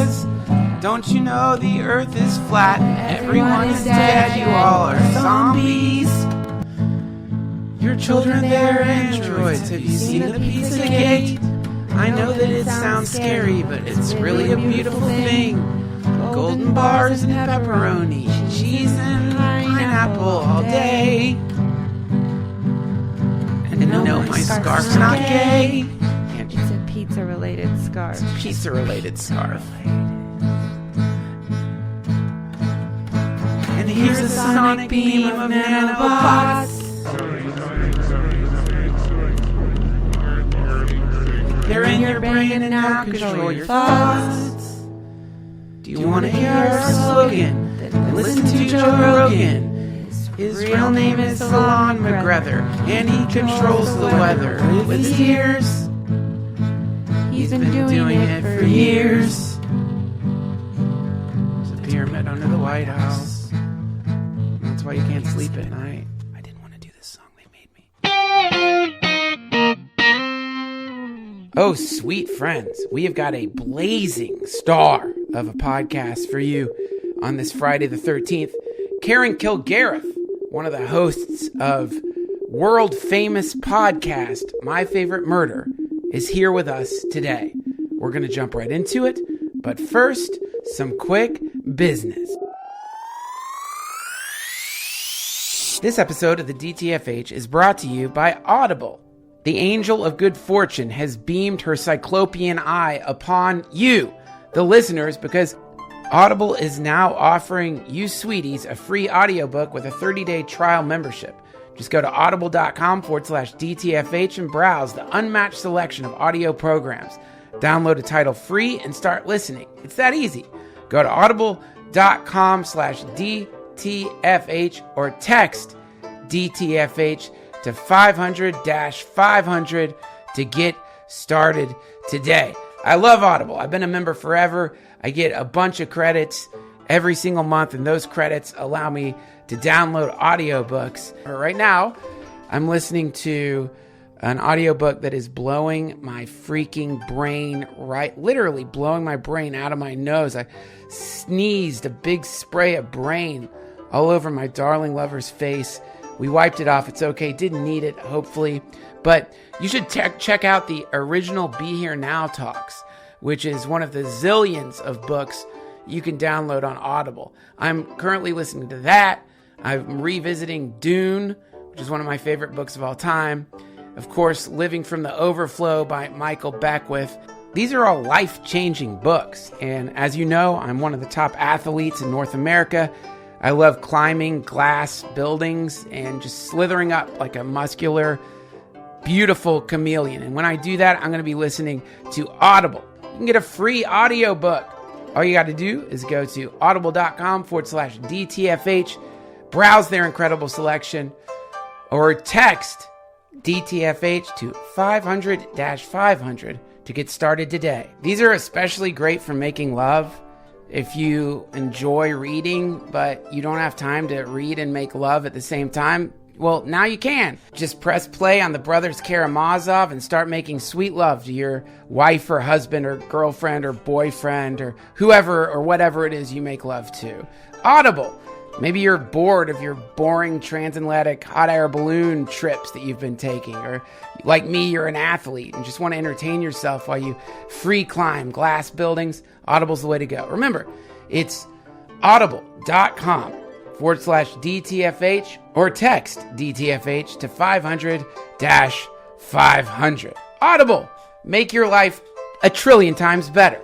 says, don't you know the earth is flat? Everyone is dead, you all are zombies. Your children, they're androids. Have you seen the Pizzagate? I know that it sounds scary, but it's really a beautiful thing. Golden bars and pepperoni, cheese and pineapple all day. And no, my scarf's not gay. It's a pizza-related scarf. It's a pizza-related scarf. And here's a sonic beam of nanobots. They're in your brain and now control your thoughts. Do you want to hear our slogan? Then listen to Joe Rogan. His real name is Salon McGregor, and he controls the weather with his ears. He's been doing it for years. There's a pyramid under the White House. That's why you can't sleep at night. I didn't want to do this song, they made me. Oh, sweet friends, we have got a blazing star of a podcast for you on this Friday the 13th. Karen Kilgariff, one of the hosts of world-famous podcast, My Favorite Murder, is here with us today. We're going to jump right into it, but first, some quick business. This episode of the DTFH is brought to you by Audible. The angel of good fortune has beamed her cyclopean eye upon you, the listeners, because Audible is now offering you sweeties a free audiobook with a 30-day trial membership. Just go to audible.com/DTFH and browse the unmatched selection of audio programs. Download a title free and start listening. It's that easy. Go to audible.com/DTFH or text DTFH to 500-500 to get started today. I love Audible. I've been a member forever. I get a bunch of credits every single month, and those credits allow me to download audiobooks. Right now, I'm listening to an audiobook that is blowing my freaking brain, literally blowing my brain out of my nose. I sneezed a big spray of brain all over my darling lover's face. We wiped it off. It's okay. Didn't need it, hopefully. But you should check out the original Be Here Now talks, which is one of the zillions of books you can download on Audible. I'm currently listening to that. I'm revisiting Dune, which is one of my favorite books of all time. Of course, Living from the Overflow by Michael Beckwith. These are all life-changing books. And as you know, I'm one of the top athletes in North America. I love climbing glass buildings and just slithering up like a muscular, beautiful chameleon. And when I do that, I'm going to be listening to Audible. You can get a free audiobook. All you got to do is go to audible.com/DTFH, browse their incredible selection, or text DTFH to 500-500 to get started today. These are especially great for making love. If you enjoy reading, but you don't have time to read and make love at the same time, well, now you can. Just press play on the Brothers Karamazov and start making sweet love to your wife or husband or girlfriend or boyfriend or whoever or whatever it is you make love to. Audible. Maybe you're bored of your boring transatlantic hot air balloon trips that you've been taking. Or like me, you're an athlete and just want to entertain yourself while you free climb glass buildings. Audible's the way to go. Remember, it's audible.com/DTFH or text DTFH to 500-500. Audible, make your life a trillion times better.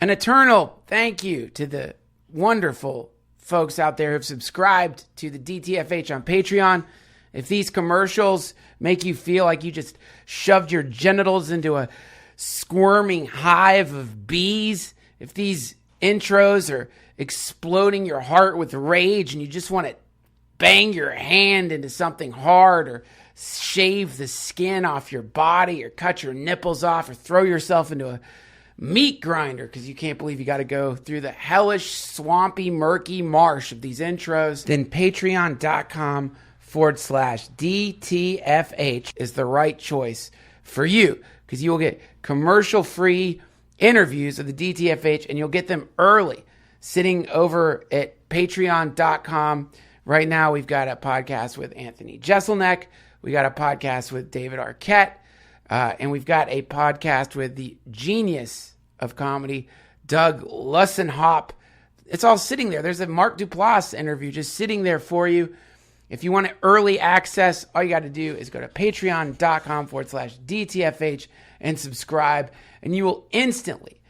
An eternal thank you to the wonderful folks out there who've subscribed to the DTFH on Patreon. If these commercials make you feel like you just shoved your genitals into a squirming hive of bees, if these intros are exploding your heart with rage and you just want to bang your hand into something hard or shave the skin off your body or cut your nipples off or throw yourself into a meat grinder because you can't believe you got to go through the hellish, swampy, murky marsh of these intros, then patreon.com/DTFH is the right choice for you because you will get commercial-free interviews of the DTFH, and you'll get them early sitting over at patreon.com. Right now, we've got a podcast with Anthony Jeselnik. We got a podcast with David Arquette. And we've got a podcast with the genius of comedy, Doug Lussenhop. It's all sitting there. There's a Mark Duplass interview just sitting there for you. If you want early access, all you got to do is go to patreon.com/DTFH and subscribe. And you will instantly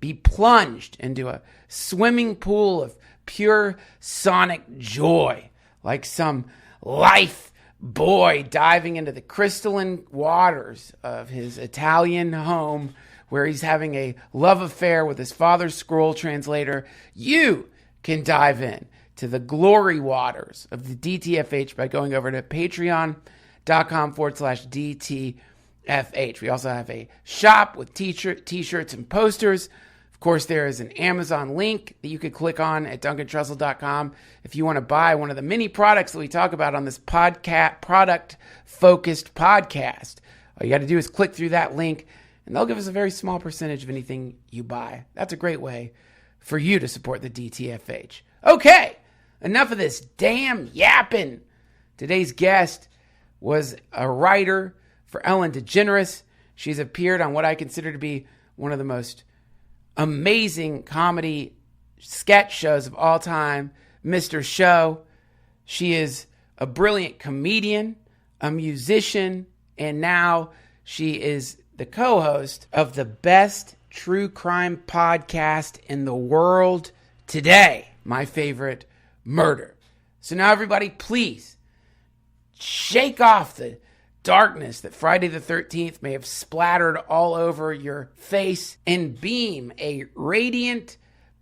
be plunged into a swimming pool of pure sonic joy, like some life boy diving into the crystalline waters of his Italian home where he's having a love affair with his father's scroll translator. You can dive in to the glory waters of the DTFH by going over to patreon.com/DTFH. We also have a shop with t-shirts and posters. Of course, there is an Amazon link that you could click on at duncantrussell.com if you want to buy one of the many products that we talk about on this product-focused podcast. All you got to do is click through that link, and they'll give us a very small percentage of anything you buy. That's a great way for you to support the DTFH. Okay, enough of this damn yapping. Today's guest was a writer for Ellen DeGeneres. She's appeared on what I consider to be one of the most amazing comedy sketch shows of all time, Mr. Show. She is a brilliant comedian, a musician, and now she is the co-host of the best true crime podcast in the world today, my favorite, Murder. So now everybody, please shake off the darkness that Friday the 13th may have splattered all over your face and beam a radiant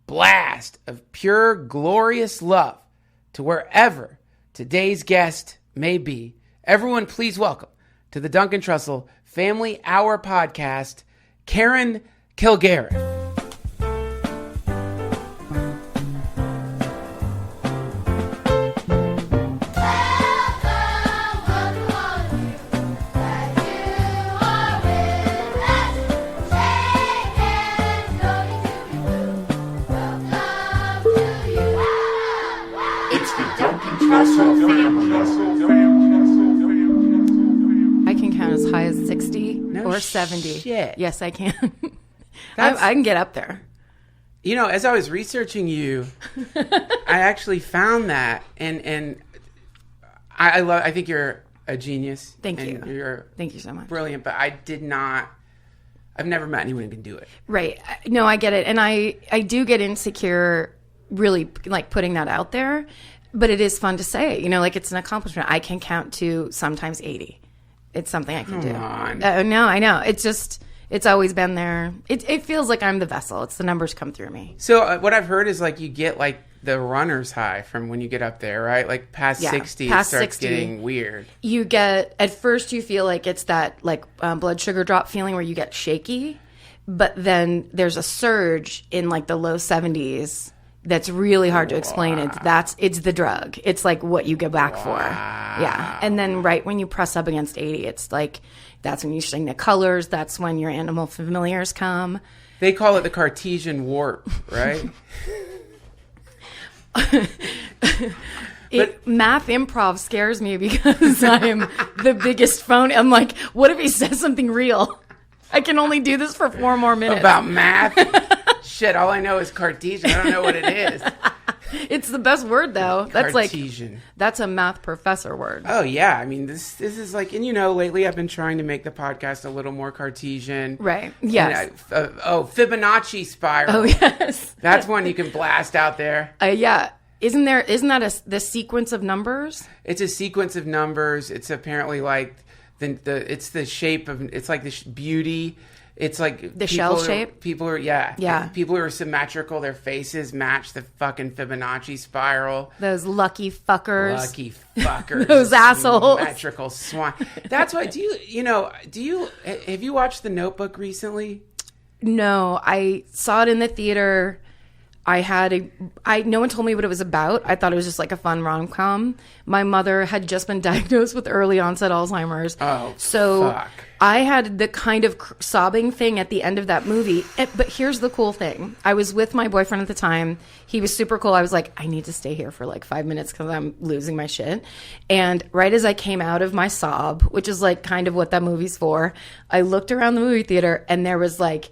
blast of pure, glorious love to wherever today's guest may be. Everyone, please welcome to the Duncan Trussell Family Hour podcast, Karen Kilgariff. I can count as high as 60 or 70. Shit. Yes, I can. I can get up there. You know, as I was researching you, I actually found that, and I think you're a genius. Thank you. Thank you so much. Brilliant, but I've never met anyone who can do it. Right. No, I get it. And I do get insecure really like putting that out there, but it is fun to say, you know, like it's an accomplishment. I can count to sometimes 80. It's something I can do. No, I know. It's always been there. It feels like I'm the vessel. It's the numbers come through me. So what I've heard is like you get like the runner's high from when you get up there, right? Like past 60, it starts getting weird. You get, at first you feel like it's that like blood sugar drop feeling where you get shaky, but then there's a surge in like the low 70s that's really hard to explain. It's the drug. It's like what you go back for. Yeah. And then right when you press up against 80, it's like that's when you sing the colors. That's when your animal familiars come. They call it the Cartesian warp, right? Math improv scares me because I'm the biggest phone. I'm like, what if he says something real? I can only do this for 4 more minutes. About math? Shit, all I know is Cartesian. I don't know what it is. It's the best word, though. Cartesian. That's a math professor word. Oh, yeah. I mean, this is like, and you know, lately I've been trying to make the podcast a little more Cartesian. Right. Yes. Fibonacci spiral. Oh, yes. That's one you can blast out there. Yeah. Isn't that the sequence of numbers? It's a sequence of numbers. It's apparently like it's the shape of, it's like this beauty. It's like the shell shape. People who are symmetrical. Their faces match the fucking Fibonacci spiral. Those lucky fuckers. Those assholes. Symmetrical swine. That's why. Have you watched The Notebook recently? No, I saw it in the theater. No one told me what it was about. I thought it was just like a fun rom-com. My mother had just been diagnosed with early onset Alzheimer's. Oh, so fuck. I had the kind of sobbing thing at the end of that movie. But here's the cool thing. I was with my boyfriend at the time. He was super cool. I was like, I need to stay here for like 5 minutes because I'm losing my shit. And right as I came out of my sob, which is like kind of what that movie's for, I looked around the movie theater and there was like,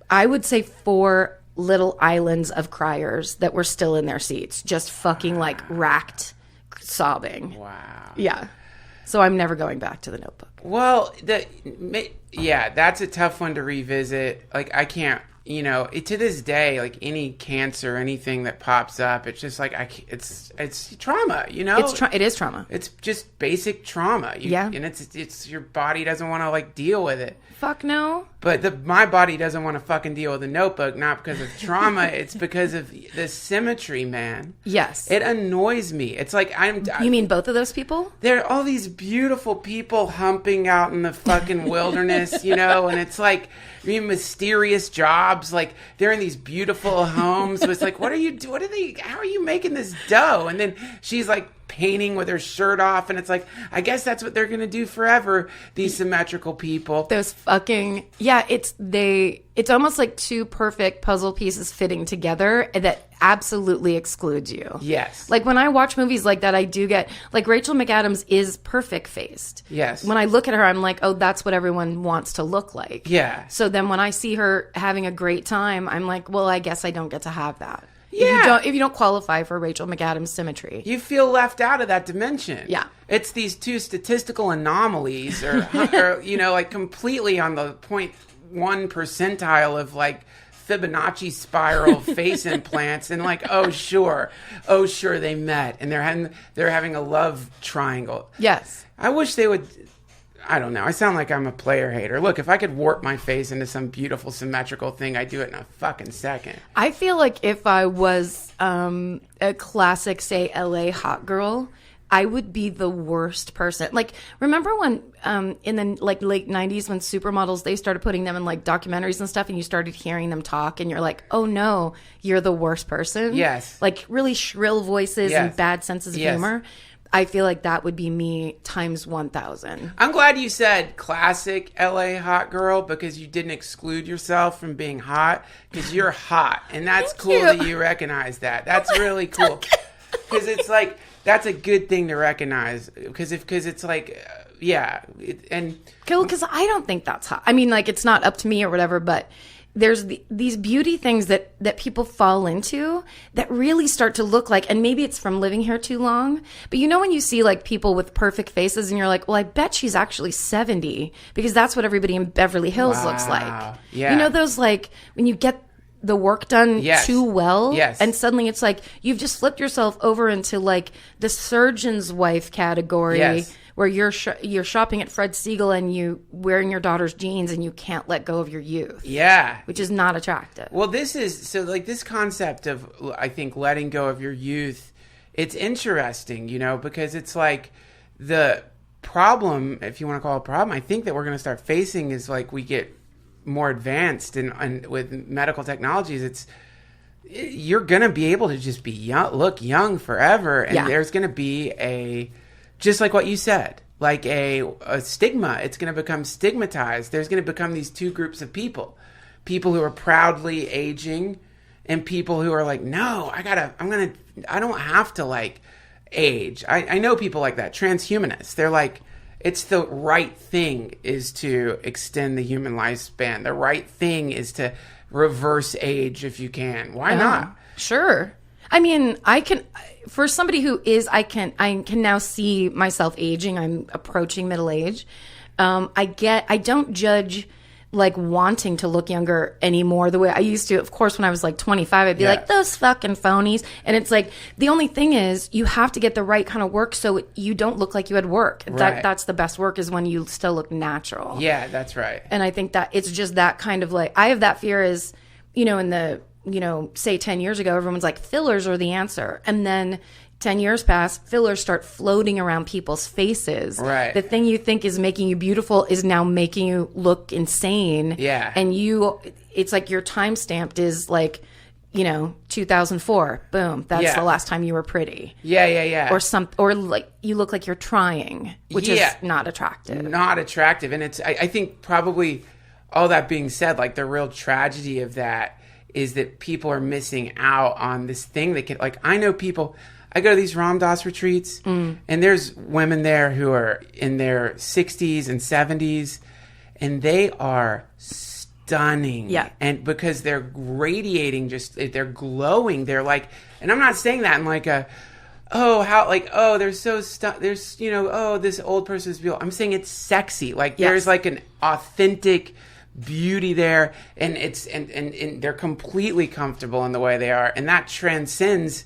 I would say 4 little islands of criers that were still in their seats, just fucking like racked sobbing. Wow. Yeah. So I'm never going back to The Notebook. Well, that's a tough one to revisit. Like, I can't, to this day, like any cancer, anything that pops up, it's just like, it's trauma, It is trauma. It's just basic trauma. Yeah. And it's your body doesn't want to like deal with it. Fuck no. But my body doesn't want to fucking deal with The Notebook, not because of trauma. It's because of the symmetry, man. Yes. It annoys me. It's like You mean both of those people? there are all these beautiful people humping out in the fucking wilderness, and it's like mysterious jobs. Like they're in these beautiful homes. So it's like, how are you making this dough? And then she's like painting with her shirt off, and it's like, I guess that's what they're gonna do forever, these symmetrical people. Those fucking it's almost like 2 perfect puzzle pieces fitting together that absolutely excludes you. Yes. Like when I watch movies like that, I do get like Rachel McAdams is perfect faced. Yes. When I look at her, I'm like, oh, that's what everyone wants to look like. Yeah. So then when I see her having a great time, I'm like, well, I guess I don't get to have that. Yeah. If you don't qualify for Rachel McAdams symmetry. You feel left out of that dimension. Yeah. It's these 2 statistical anomalies or like completely on the 0.1 percentile of like Fibonacci spiral face implants, and like, oh sure they met and they're having a love triangle. Yes. I wish they would. I don't know. I sound like I'm a player hater. Look, if I could warp my face into some beautiful symmetrical thing, I'd do it in a fucking second. I feel like if I was a classic, say, LA hot girl, I would be the worst person. Like, remember when in the like late 90s when supermodels, they started putting them in like documentaries and stuff, and you started hearing them talk, and you're like, oh no, you're the worst person? Yes. Like really shrill voices Yes. and bad senses of Yes. humor. I feel like that would be me times 1,000. I'm glad you said classic LA hot girl, because you didn't exclude yourself from being hot, because you're hot. And that's Thank cool you. that you recognize that. That's really cool. Because it's like, that's a good thing to recognize. Because it's like, Because I don't think that's hot. I mean, like, it's not up to me or whatever, but there's these beauty things that people fall into that really start to look like, and maybe it's from living here too long, but when you see like people with perfect faces and you're like, well, I bet she's actually 70, because that's what everybody in Beverly Hills looks like. Yeah. Those like when you get the work done Yes. too well, Yes. and suddenly it's like you've just flipped yourself over into like the surgeon's wife category. Yes. Where you're shopping at Fred Siegel and you wearing your daughter's jeans and you can't let go of your youth. Yeah. Which is not attractive. Well, this concept of, I think, letting go of your youth, it's interesting, because it's like the problem, if you want to call it a problem, I think that we're going to start facing is like we get more advanced and with medical technologies, you're going to be able to just be young, look young forever. And there's going to be just like what you said, like a stigma. It's going to become stigmatized. There's going to become these 2 groups of people who are proudly aging and people who are like, no, I don't have to like age. I know people like that, transhumanists. They're like, it's the right thing is to extend the human lifespan. The right thing is to reverse age if you can. Why not? Sure. I mean, for somebody who is, I can now see myself aging. I'm approaching middle age. I don't judge like wanting to look younger anymore the way I used to. Of course, when I was like 25, I'd be like, those fucking phonies. And it's like, the only thing is you have to get the right kind of work so you don't look like you had work. Right. That's the best work, is when you still look natural. Yeah, that's right. And I think that it's just that kind of like, I have that fear is, in the, say 10 years ago, everyone's like, fillers are the answer. And then 10 years pass, fillers start floating around people's faces. Right. The thing you think is making you beautiful is now making you look insane. Yeah. And it's like your time stamped is like, 2004, boom, that's Yeah. the last time you were pretty. Yeah. Or like you look like you're trying, which is not attractive. Not attractive. And I think probably all that being said, like the real tragedy of that is that people are missing out on this thing that can, like, I know people, I go to these Ram Dass retreats and there's women there who are in their 60s and 70s and they are stunning. Yeah. And because they're radiating, they're glowing. They're like, and I'm not saying that in like a, they're so there's, this old person's beautiful. I'm saying it's sexy. Like there's like an authentic beauty there, and it's and they're completely comfortable in the way they are, and that transcends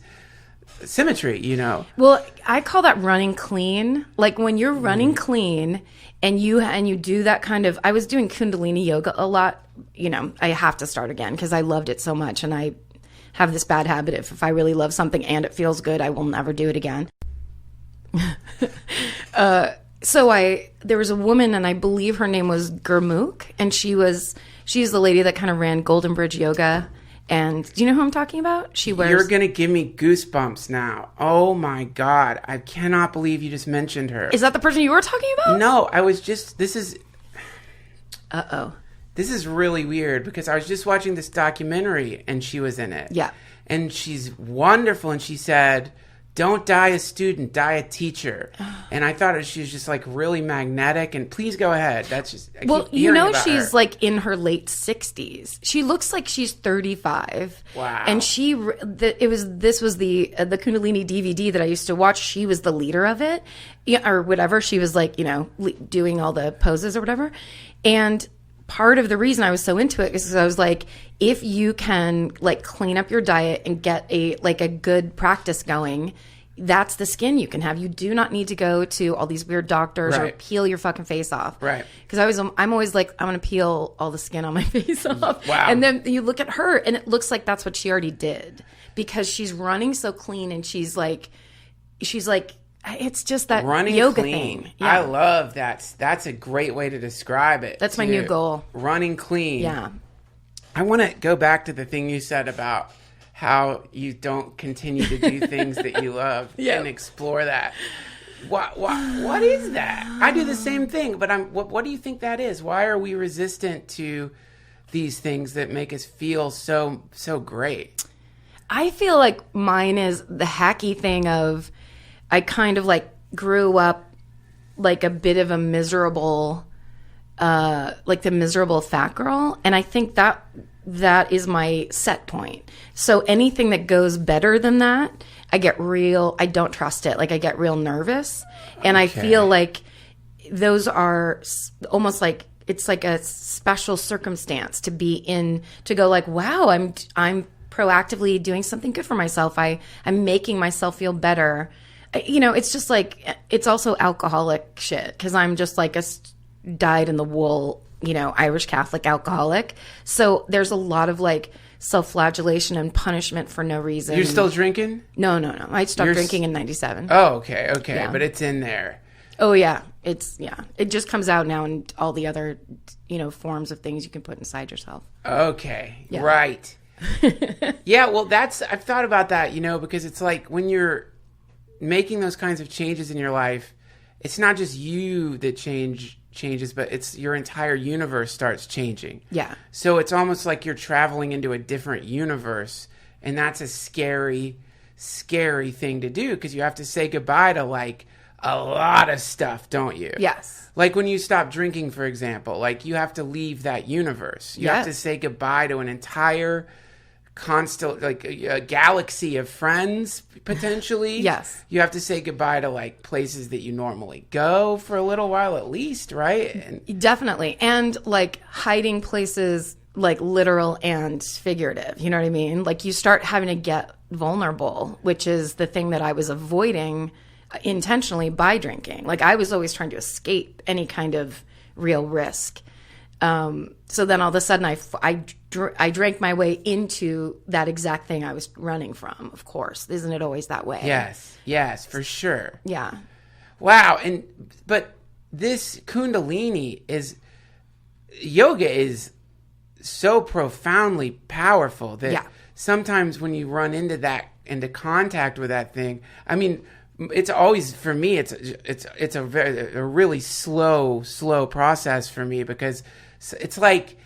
symmetry. Well, I call that running clean. Like when you're running clean and you do that kind of, I was doing Kundalini yoga a lot. I have to start again because I loved it so much, and I have this bad habit of if I really love something and it feels good, I will never do it again. There was a woman, and I believe her name was Gurmukh, and she's the lady that kind of ran Golden Bridge Yoga. And do you know who I'm talking about? You're going to give me goosebumps now. Oh my God. I cannot believe you just mentioned her. Is that the person you were talking about? No, this is Uh-oh. This is really weird because I was just watching this documentary and she was in it. Yeah. And she's wonderful. And she said, don't die a student, die a teacher. And I thought she was just like really magnetic. And please go ahead. That's just, she's like in her late 60s. She looks like she's 35. Wow. And this was the Kundalini DVD that I used to watch. She was the leader of it, or whatever. She was like, doing all the poses or whatever. And part of the reason I was so into it is because I was like, if you can like clean up your diet and get a good practice going, that's the skin you can have. You do not need to go to all these weird doctors or peel your fucking face off. Right. Because I'm always like, I'm going to peel all the skin on my face off. Wow. And then you look at her and it looks like that's what she already did because she's running so clean and she's like, it's just that running yoga clean. thing. Yeah. I love that. That's a great way to describe it. That's my new goal. Running clean. Yeah. I want to go back to the thing you said about how you don't continue to do things that you love and explore that. What is that? I do the same thing, but what do you think that is? Why are we resistant to these things that make us feel so great? I feel like mine is the hacky thing of I kind of like grew up like a bit of a miserable, like the miserable fat girl. And I think that is my set point. So anything that goes better than that, I don't trust it. Like I get real nervous. And I feel like those are almost like, it's like a special circumstance to be in, to go like, wow, I'm proactively doing something good for myself. I'm making myself feel better. It's just like, it's also alcoholic shit because I'm just like a dyed in the wool, Irish Catholic alcoholic. So there's a lot of like self-flagellation and punishment for no reason. You're still drinking? No. I stopped drinking in 97. Oh, okay. Yeah. But it's in there. Oh yeah. It just comes out now in all the other, forms of things you can put inside yourself. Okay. Yeah. Right. Yeah. Well, I've thought about that, because it's like when you're making those kinds of changes in your life, it's not just you that changes, but it's your entire universe starts changing. Yeah. So it's almost like you're traveling into a different universe, and that's a scary thing to do because you have to say goodbye to like a lot of stuff, don't you? Yes. Like when you stop drinking, for example, like you have to leave that universe. You have to say goodbye to an entire like a galaxy of friends potentially. Yes. You have to say goodbye to like places that you normally go for a little while at least, right? Definitely. And like hiding places like literal and figurative, you know what I mean? Like you start having to get vulnerable, which is the thing that I was avoiding intentionally by drinking. Like I was always trying to escape any kind of real risk. So then all of a sudden I drank my way into that exact thing I was running from, of course. Isn't it always that way? Yes, for sure. Yeah. Wow. But this Kundalini yoga is so profoundly powerful that Yeah. sometimes when you run into contact with that thing, I mean, it's always, for me, it's a really slow process for me, because it's like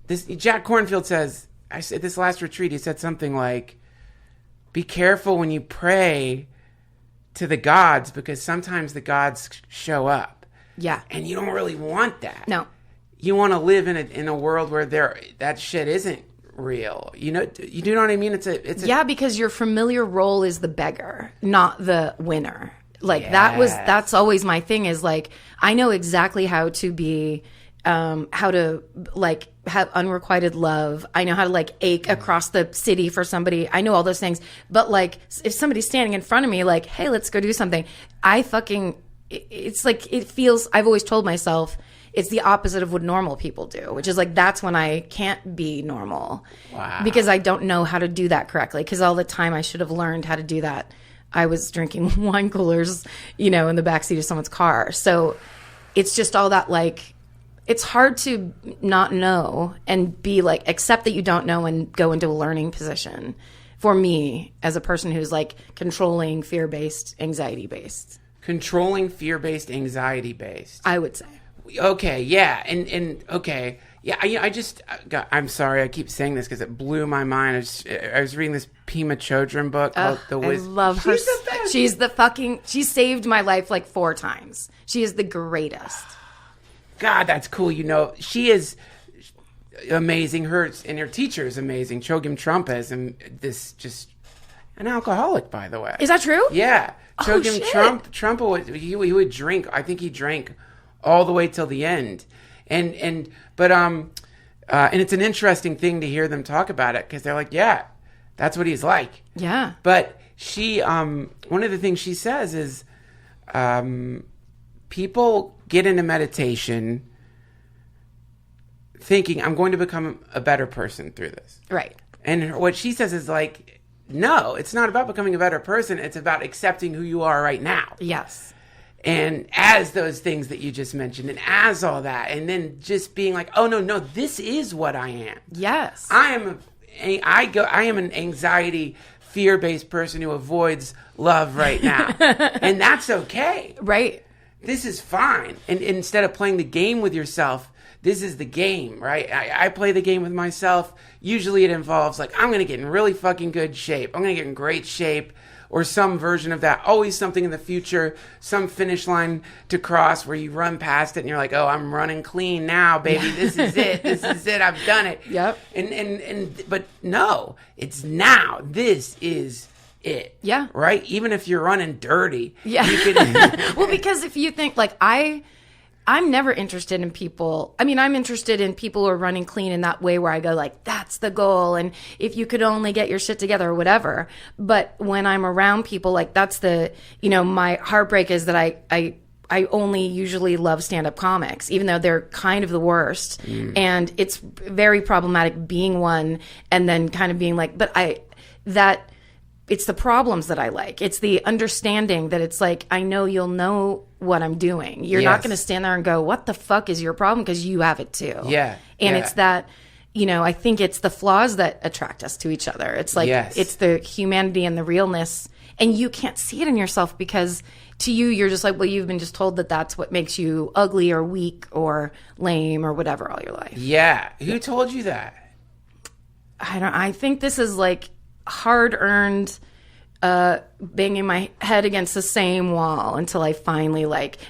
this. Jack Kornfield says, I said this last retreat, he said something like, be careful when you pray to the gods, because sometimes the gods show up. Yeah. And you don't really want that. No. You want to live in a world where that shit isn't real. You know what I mean? It's because your familiar role is the beggar, not the winner. Like Yes. that's always my thing, is like, I know exactly how to be, how to like have unrequited love. I know how to like ache across the city for somebody. I know all those things. But like, if somebody's standing in front of me, like, hey, let's go do something, it's like, it feels, I've always told myself, it's the opposite of what normal people do, which is like, that's when I can't be normal. Wow. Because I don't know how to do that correctly. Because all the time I should have learned how to do that, I was drinking wine coolers, in the backseat of someone's car. So it's just all that, like, it's hard to not know and be like, accept that you don't know and go into a learning position. For me, as a person who's like controlling, fear-based, anxiety-based. controlling, fear-based, anxiety-based. I would say. Okay, yeah, and okay, yeah. I'm sorry, I keep saying this because it blew my mind. I was reading this Pema Chodron book called The Wisdom. I love her. She's the best. She saved my life like 4 times. She is the greatest. God, that's cool. She is amazing. Her teacher is amazing. Chogyam Trungpa is an alcoholic, by the way. Is that true? Yeah. Chogyam shit. Trungpa he would drink. I think he drank all the way till the end. And it's an interesting thing to hear them talk about it, because they're like, yeah, that's what he's like. Yeah. But she, one of the things she says is, people get into meditation thinking, I'm going to become a better person through this. Right. And what she says is like, no, it's not about becoming a better person. It's about accepting who you are right now. Yes. And as those things that you just mentioned, and as all that, and then just being like, oh no, this is what I am. Yes. I am an anxiety, fear-based person who avoids love right now. And that's okay. Right. This is fine. And instead of playing the game with yourself, this is the game, right? I play the game with myself. Usually it involves like, I'm going to get in really fucking good shape. I'm going to get in great shape, or some version of that. Always something in the future, some finish line to cross where you run past it and you're like, oh, I'm running clean now, baby. This is it. This is it. I've done it. Yep. But no, it's now. This is it. Yeah. Right? Even if you're running dirty. Yeah. You could Well, because if you think like I'm never interested in people. I mean, I'm interested in people who are running clean in that way where I go like, that's the goal. And if you could only get your shit together or whatever. But when I'm around people, like that's my heartbreak is that I only usually love stand-up comics, even though they're kind of the worst. And it's very problematic being one and then kind of being like, it's the problems that I like. It's the understanding that it's like, I know you'll know what I'm doing. You're not going to stand there and go, what the fuck is your problem? Because you have it too. Yeah. And it's that, I think it's the flaws that attract us to each other. It's like, it's the humanity and the realness. And you can't see it in yourself because to you, you're just like, well, you've been just told that that's what makes you ugly or weak or lame or whatever all your life. Yeah. Who told you that? I think this is like hard-earned banging my head against the same wall until I finally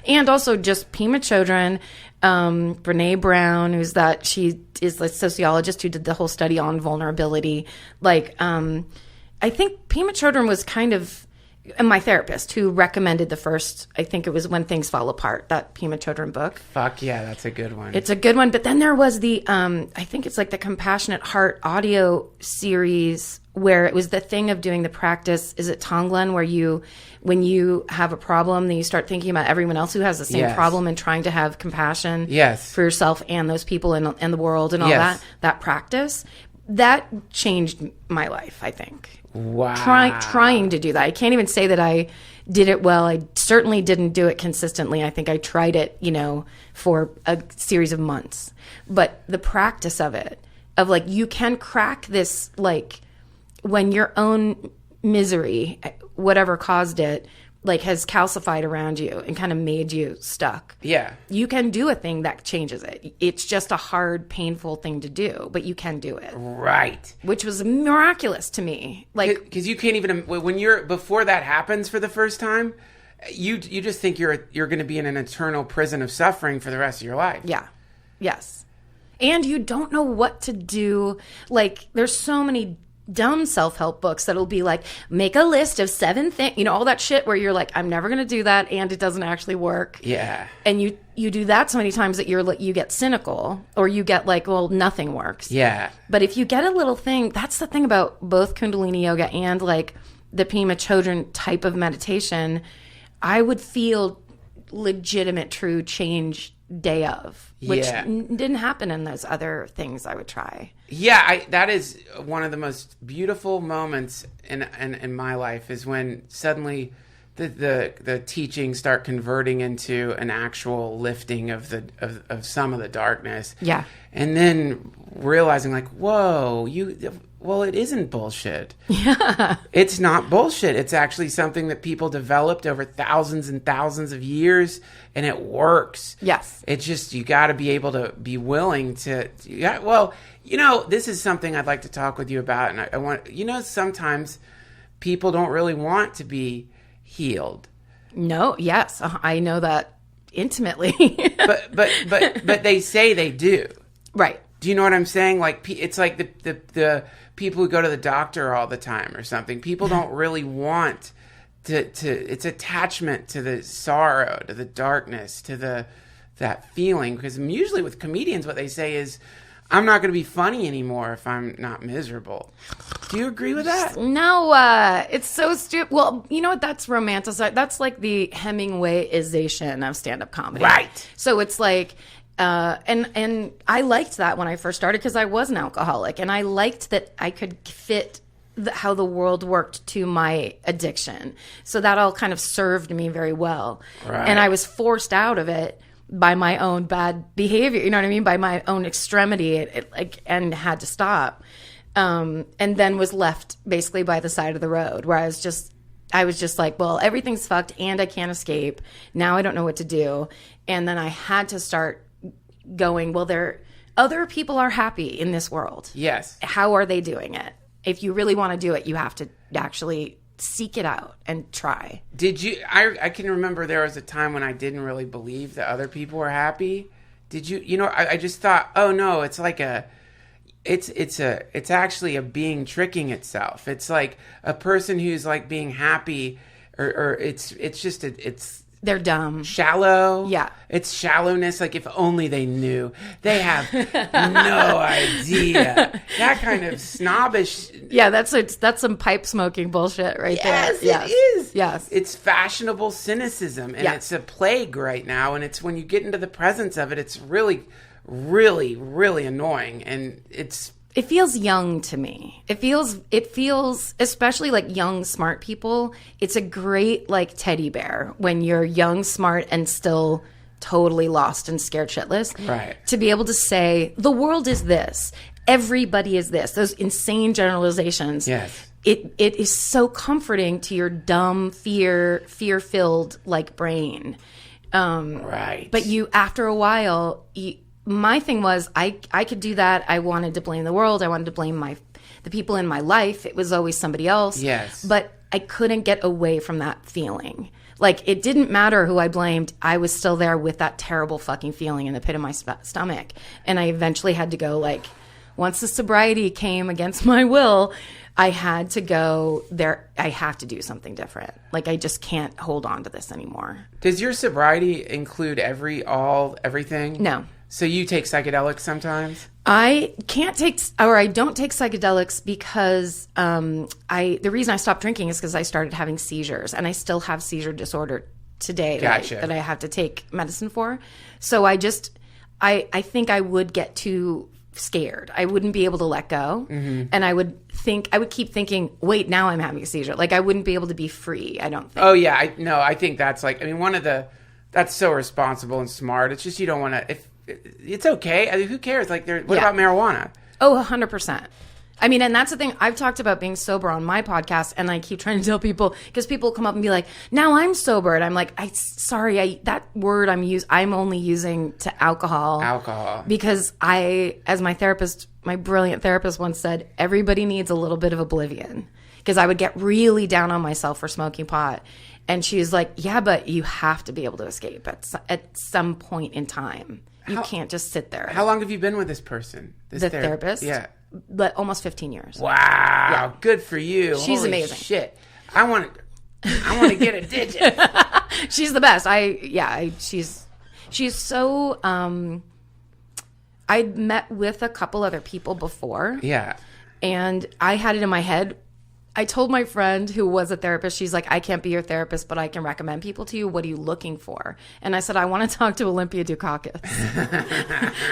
and also just Pema Chodron, Brene Brown, she is a sociologist who did the whole study on vulnerability. I think Pema Chodron was kind of my therapist who recommended the first, I think it was When Things Fall Apart, that Pema Chodron book. Fuck yeah, that's a good one. It's a good one. But then there was the, I think it's like the Compassionate Heart audio series where it was the thing of doing the practice. Is it Tonglen, where when you have a problem, then you start thinking about everyone else who has the same problem and trying to have compassion for yourself and those people and the world and all that practice. That changed my life, I think. Wow. Trying to do that. I can't even say that I did it well. I certainly didn't do it consistently. I think I tried it, for a series of months. But the practice of it of like, you can crack this, like when your own misery, whatever caused it, like has calcified around you and kind of made you stuck. Yeah. You can do a thing that changes it. It's just a hard, painful thing to do, but you can do it. Right. Which was miraculous to me. Like, because you can't even, when you're, before that happens for the first time, you just think you're going to be in an eternal prison of suffering for the rest of your life. yeah. Yes. And you don't know what to do. Like, there's so many dumb self-help books that'll be like, make a list of 7 things, you know, all that shit where you're like, I'm never going to do that, and it doesn't actually work. Yeah. And you do that so many times that you get cynical, or you get like, well, nothing works. Yeah. But if you get a little thing, that's the thing about both Kundalini yoga and like the Pema Chodron type of meditation, I would feel legitimate, true change day of, which didn't happen in those other things I would try. Yeah, that is one of the most beautiful moments in my life, is when suddenly the teachings start converting into an actual lifting of some of the darkness. Yeah. And then realizing like, whoa, well, it isn't bullshit. Yeah. It's not bullshit. It's actually something that people developed over thousands and thousands of years, and it works. Yes. It's just, you got to be able to be willing to, yeah. Well, you know, this is something I'd like to talk with you about. And I want, you know, sometimes people don't really want to be healed. No. Yes. I know that intimately. but they say they do. Right. Do you know what I'm saying? Like, it's like the people who go to the doctor all the time or something. People don't really want to it's attachment to the sorrow, to the darkness, to that feeling. Because usually with comedians, what they say is, I'm not going to be funny anymore if I'm not miserable. Do you agree with that? No, it's so stupid. Well, you know what? That's romanticized. That's like the Hemingwayization of stand-up comedy. Right. So it's like, and I liked that when I first started, because I was an alcoholic, and I liked that I could fit how the world worked to my addiction. So that all kind of served me very well. Right. And I was forced out of it by my own bad behavior, you know what I mean? By my own extremity, and had to stop. And then was left basically by the side of the road, where I was just like, well, everything's fucked and I can't escape. Now I don't know what to do. And then I had to start going, well, other people are happy in this world. Yes. How are they doing it? If you really want to do it, you have to actually seek it out and try. Did you? I can remember there was a time when I didn't really believe that other people were happy. Did you? You know, I just thought, oh no, it's like it's actually a being tricking itself. It's like a person who's like being happy, or it's just it's. They're dumb. Shallow. Yeah. It's shallowness. Like, if only they knew. They have no idea. That kind of snobbish. Yeah, that's some pipe smoking bullshit right there. Yes, it is. Yes. It's fashionable cynicism, and it's a plague right now. And it's when you get into the presence of it, it's really, really, really annoying. And it feels young to me. It feels, especially like young, smart people. It's a great like teddy bear when you're young, smart, and still totally lost and scared shitless. Right. To be able to say, the world is this. Everybody is this. Those insane generalizations. Yes. It is so comforting to your dumb, fear-filled like brain. Right. But after a while, my thing was I could do that. I wanted to blame the world. I wanted to blame the people in my life. It was always somebody else. Yes. But I couldn't get away from that feeling. Like, it didn't matter who I blamed. I was still there with that terrible fucking feeling in the pit of my stomach. And I eventually had to go, like, once the sobriety came against my will, I had to go there. I have to do something different. Like, I just can't hold on to this anymore. Does your sobriety include everything? No. So you take psychedelics sometimes? I don't take psychedelics because the reason I stopped drinking is because I started having seizures, and I still have seizure disorder today. Gotcha. that I have to take medicine for. So I think I would get too scared. I wouldn't be able to let go. Mm-hmm. And I would keep thinking, wait, now I'm having a seizure. Like, I wouldn't be able to be free, I don't think. Oh yeah, I think that's like, I mean, that's so responsible and smart. It's just, you don't want to, it's okay. I mean, who cares? Like, what about marijuana? Oh, 100%. I mean, and that's the thing. I've talked about being sober on my podcast, and I keep trying to tell people, because people come up and be like, now I'm sober. And I'm like, that word I'm only using to alcohol. Alcohol. Because as my therapist, my brilliant therapist once said, everybody needs a little bit of oblivion. Because I would get really down on myself for smoking pot. And she was like, yeah, but you have to be able to escape at some point in time. You can't just sit there. How long have you been with this person? The therapist? Yeah. But almost 15 years. Wow. Yeah. Good for you. She's Holy amazing. Shit. I want to get a digit. She's the best. She's so I'd met with a couple other people before. Yeah. And I had it in my head. I told my friend who was a therapist, she's like, I can't be your therapist, but I can recommend people to you. What are you looking for? And I said, I want to talk to Olympia Dukakis.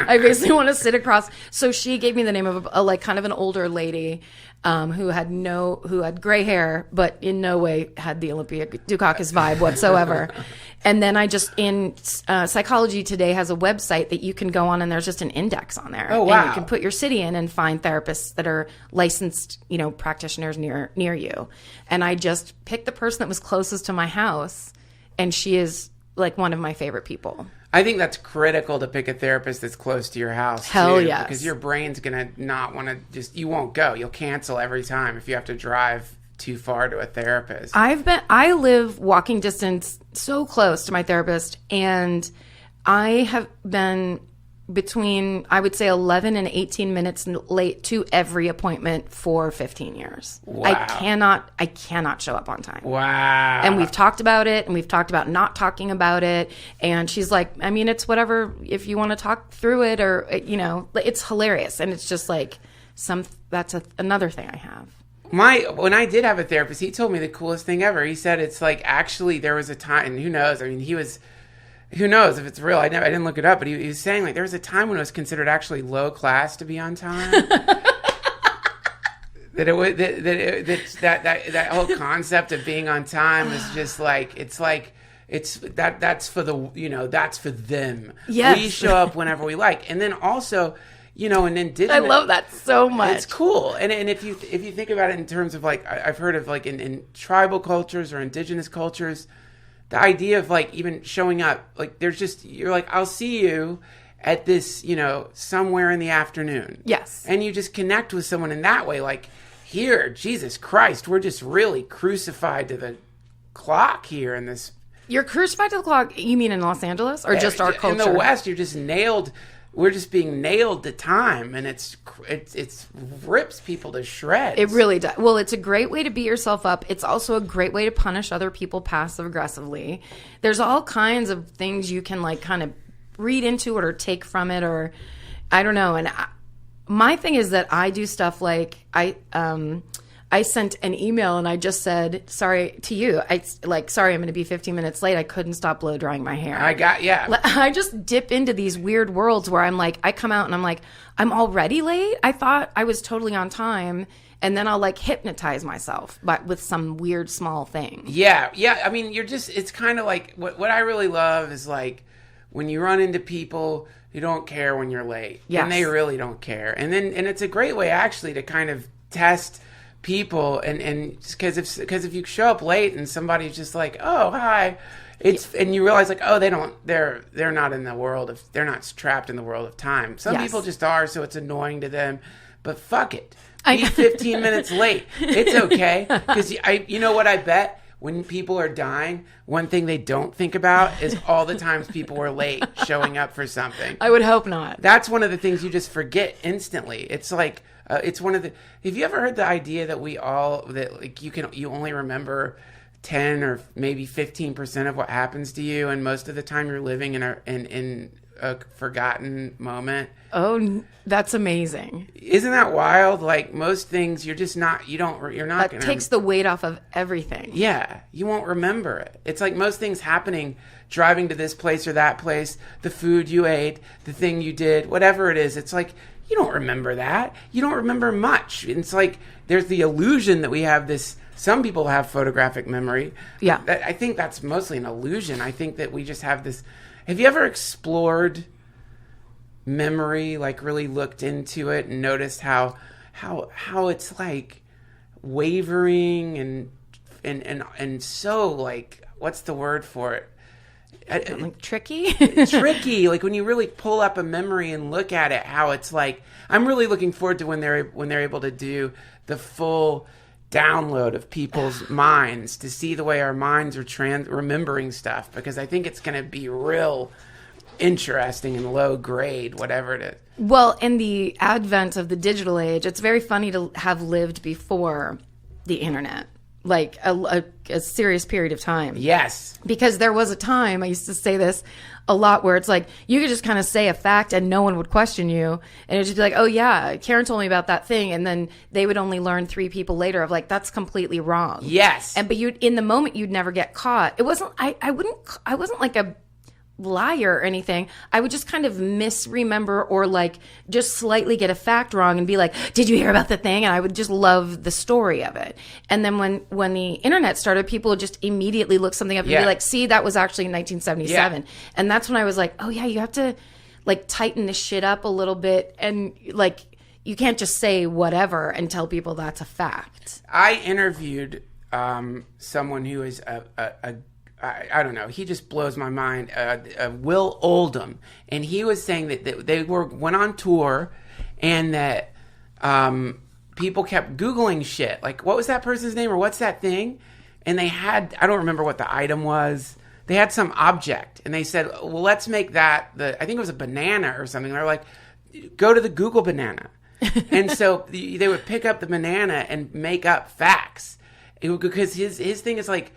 I basically want to sit across. So she gave me the name of a kind of an older lady who had gray hair, but in no way had the Olympia Dukakis vibe whatsoever. And then Psychology Today has a website that you can go on, and there's just an index on there. Oh, wow. And you can put your city in and find therapists that are licensed, practitioners near you. And I just picked the person that was closest to my house, and she is like one of my favorite people. I think that's critical to pick a therapist that's close to your house. Hell too, yes. Because your brain's going to not want to you won't go. You'll cancel every time if you have to drive too far to a therapist. I live walking distance so close to my therapist, and I have been between, I would say, 11 and 18 minutes late to every appointment for 15 years. Wow. I cannot show up on time. Wow. And we've talked about it, and we've talked about not talking about it. And she's like, I mean, it's whatever, if you want to talk through it, or, it's hilarious. And it's just like that's another thing I have. When I did have a therapist, he told me the coolest thing ever. He said it's like, actually there was a time, and who knows? I mean, who knows if it's real? I didn't look it up, but he was saying like there was a time when it was considered actually low class to be on time. that whole concept of being on time is just like that's for that's for them. Yes. We show up whenever we like, and then also. And indigenous. I love that so much. It's cool, and if you think about it in terms of like I've heard of like in tribal cultures or indigenous cultures, the idea of like even showing up, like you're like, I'll see you at this somewhere in the afternoon. Yes, and you just connect with someone in that way. Like here, Jesus Christ, we're just really crucified to the clock here in this. You're crucified to the clock. You mean in Los Angeles or just our culture? In the West, you're just nailed. We're just being nailed to time, and it's rips people to shreds. It really does. Well, it's a great way to beat yourself up. It's also a great way to punish other people passive aggressively. There's all kinds of things you can like kind of read into it or take from it, or I don't know. And my thing is that I do stuff like I sent an email and I just said, sorry to you. Sorry, I'm going to be 15 minutes late. I couldn't stop blow drying my hair. I just dip into these weird worlds where I'm like, I come out and I'm like, I'm already late. I thought I was totally on time. And then I'll like hypnotize myself, but with some weird small thing. Yeah. I mean, it's kind of like what I really love is like when you run into people who don't care when you're late. Yes. And they really don't care. And it's a great way actually to kind of test people and because if you show up late and somebody's just like, oh hi, and you realize like, oh, they're not in the world of, they're not trapped in the world of time. Some people just are, so it's annoying to them, but fuck it, be 15 minutes late. It's okay, because you know what I bet when people are dying, one thing they don't think about is all the times people were late showing up for something. I would hope not. That's one of the things you just forget instantly. It's like it's one of the. Have you ever heard the idea that you only remember 10 or maybe 15% of what happens to you, and most of the time you're living in a forgotten moment? Oh, that's amazing. Isn't that wild? Like most things, you're just not. You're not. That takes the weight off of everything. Yeah, you won't remember it. It's like most things happening. Driving to this place or that place, the food you ate, the thing you did, whatever it is. It's like. You don't remember that. You don't remember much. It's like there's the illusion that we have this. Some people have photographic memory. Yeah. I think that's mostly an illusion. I think that we just have this. Have you ever explored memory, like really looked into it and noticed how it's like wavering and so like, what's the word for it? Like tricky. Tricky. Like when you really pull up a memory and look at it, how it's like, I'm really looking forward to when they're able to do the full download of people's minds, to see the way our minds are remembering stuff, because I think it's going to be real interesting and low grade, whatever it is. Well, in the advent of the digital age, it's very funny to have lived before the internet, like a serious period of time. Yes. Because there was a time, I used to say this a lot, where it's like you could just kind of say a fact and no one would question you, and it'd just be like, oh yeah, Karen told me about that thing, and then they would only learn 3 people later of like, that's completely wrong. Yes. But in the moment you'd never get caught. It wasn't I wasn't like a liar or anything. I would just kind of misremember or like just slightly get a fact wrong and be like, did you hear about the thing? And I would just love the story of it. And then when the internet started, people would just immediately look something up and be like, see, that was actually in 1977. Yeah. And that's when I was like, oh yeah, you have to like tighten this shit up a little bit, and like you can't just say whatever and tell people that's a fact. I interviewed someone who is I don't know. He just blows my mind. Will Oldham, and he was saying that they went on tour, and that people kept Googling shit. Like, what was that person's name, or what's that thing? And they had, I don't remember what the item was. They had some object, and they said, well, let's make that I think it was a banana or something. They're like, go to the Google banana. And so they would pick up the banana and make up facts, because his thing is like,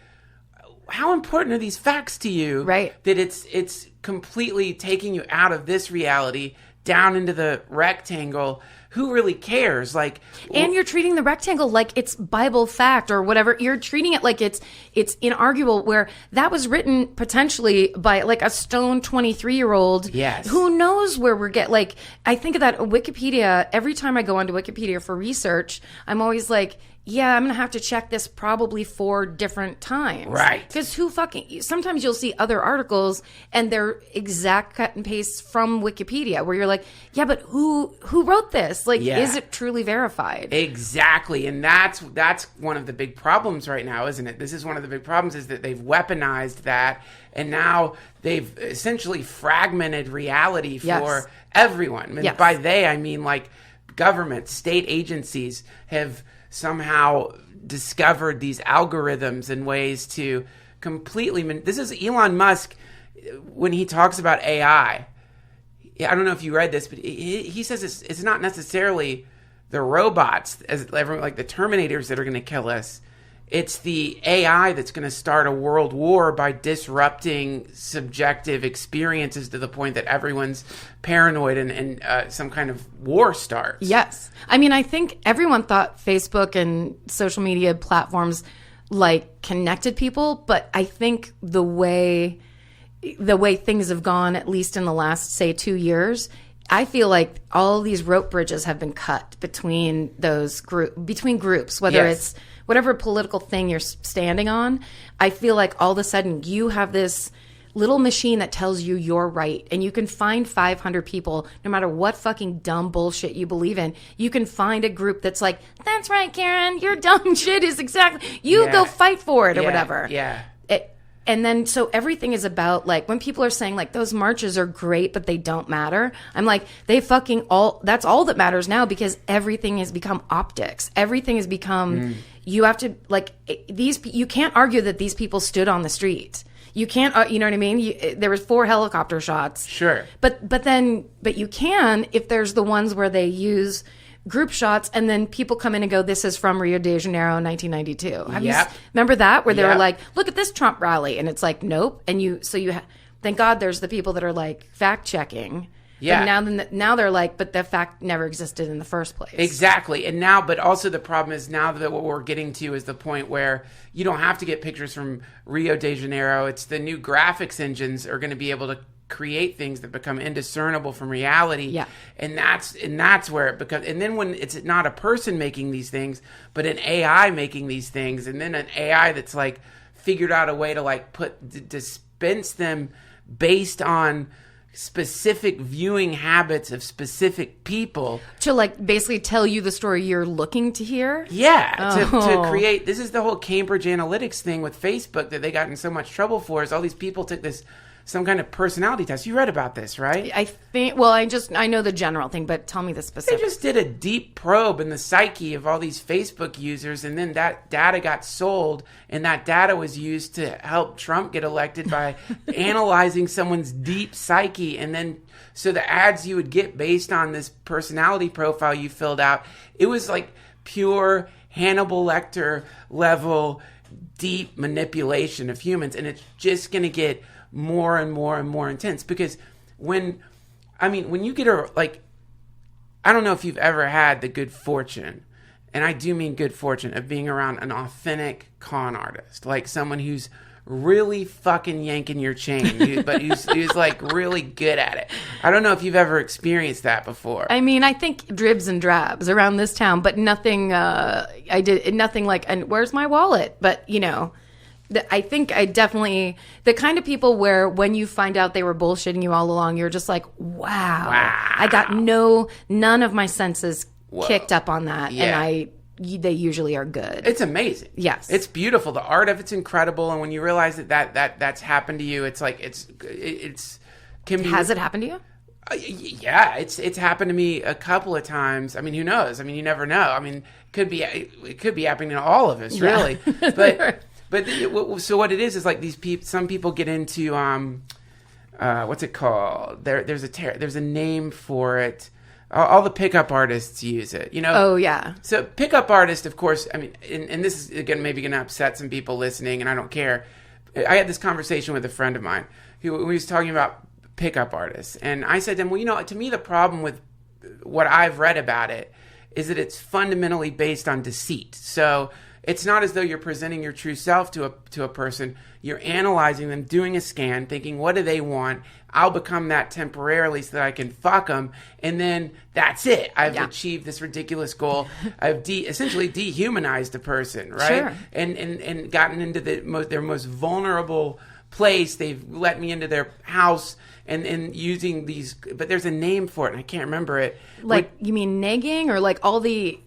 how important are these facts to you? Right. That it's completely taking you out of this reality down into the rectangle. Who really cares? Like, and you're treating the rectangle like it's Bible fact or whatever. You're treating it like it's inarguable, where that was written potentially by like a stone 23-year-old. Yes. Who knows where we're like, I think of that Wikipedia. Every time I go onto Wikipedia for research, I'm always like, yeah, I'm going to have to check this probably 4 different times. Right. Because sometimes you'll see other articles and they're exact cut and paste from Wikipedia, where you're like, yeah, but who wrote this? Like, is it truly verified? Exactly. And that's one of the big problems right now, isn't it? This is one of the big problems, is that they've weaponized that, and now they've essentially fragmented reality for everyone. And by they, I mean like government, state agencies have somehow discovered these algorithms and ways to completely this is Elon Musk when he talks about AI. I don't know if you read this, but he says it's not necessarily the robots, as everyone, like the Terminators, that are going to kill us. It's the AI that's going to start a world war by disrupting subjective experiences to the point that everyone's paranoid and some kind of war starts. Yes. I mean, I think everyone thought Facebook and social media platforms like connected people, but I think the way things have gone, at least in the last, say, 2 years, I feel like all these rope bridges have been cut between groups, whether it's whatever political thing you're standing on. I feel like all of a sudden you have this little machine that tells you you're right, and you can find 500 people, no matter what fucking dumb bullshit you believe in. You can find a group that's like, that's right, Karen, your dumb shit is exactly, go fight for it or whatever. Yeah. And then, so everything is about, like, when people are saying, like, those marches are great, but they don't matter. I'm like, that's all that matters now, because everything has become optics. Everything has become, you have to, like, you can't argue that these people stood on the street. You can't, you know what I mean? There was 4 helicopter shots. Sure. But you can, if there's the ones where they use group shots, and then people come in and go, this is from Rio de Janeiro, 1992. Remember that? Where they were like, look at this Trump rally. And it's like, nope. And thank God there's the people that are like fact checking. Yeah. But now they're like, but the fact never existed in the first place. Exactly. And now, but also the problem is now that what we're getting to is the point where you don't have to get pictures from Rio de Janeiro. It's the new graphics engines are going to be able to create things that become indiscernible from reality. Yeah. And that's where it becomes, and then when it's not a person making these things, but an AI making these things, and then an AI that's like figured out a way to like dispense them based on specific viewing habits of specific people To like basically tell you the story you're looking to hear. to create. This is the whole Cambridge Analytics thing with Facebook that they got in so much trouble for. Is all these people took some kind of personality test. You read about this, right? I think. Well, I know the general thing, but tell me the They specifics. just did a deep probe in the psyche of all these Facebook users, and then that data got sold, and that data was used to help Trump get elected by analyzing someone's deep psyche, and then so the ads you would get based on this personality profile you filled out, it was like pure Hannibal Lecter level deep manipulation of humans, and it's just going to get more and more and more intense because when you get I don't know if you've ever had the good fortune, and I do mean good fortune, of being around an authentic con artist, like someone who's really fucking yanking your chain, but who's like really good at it. I don't know if you've ever experienced that before. I mean, I think dribs and drabs around this town, but nothing. I did nothing like. And where's my wallet? But I think I definitely the kind of people where when you find out they were bullshitting you all along, you're just like, wow. I got none of my senses kicked up on that, and they usually are good. It's amazing. Yes, it's beautiful. The art of it's incredible, and when you realize that's happened to you, it's like it's can be. Has it happened to you? Yeah, it's happened to me a couple of times. I mean, who knows? I mean, you never know. I mean, it could be happening to all of us, really. But so what it is like these people. Some people get into what's it called? There's a name for it. All the pickup artists use it. Oh yeah. So pickup artist, of course. I mean, and this is again maybe going to upset some people listening, and I don't care. I had this conversation with a friend of mine who was talking about pickup artists, and I said to him, well, to me the problem with what I've read about it is that it's fundamentally based on deceit. So it's not as though you're presenting your true self to a person. You're analyzing them, doing a scan, thinking, what do they want? I'll become that temporarily so that I can fuck them. And then that's it. I've achieved this ridiculous goal. I've essentially dehumanized a person, right? Sure. And gotten into their most vulnerable place. They've let me into their house and using these, but there's a name for it and I can't remember it. You mean negging, or like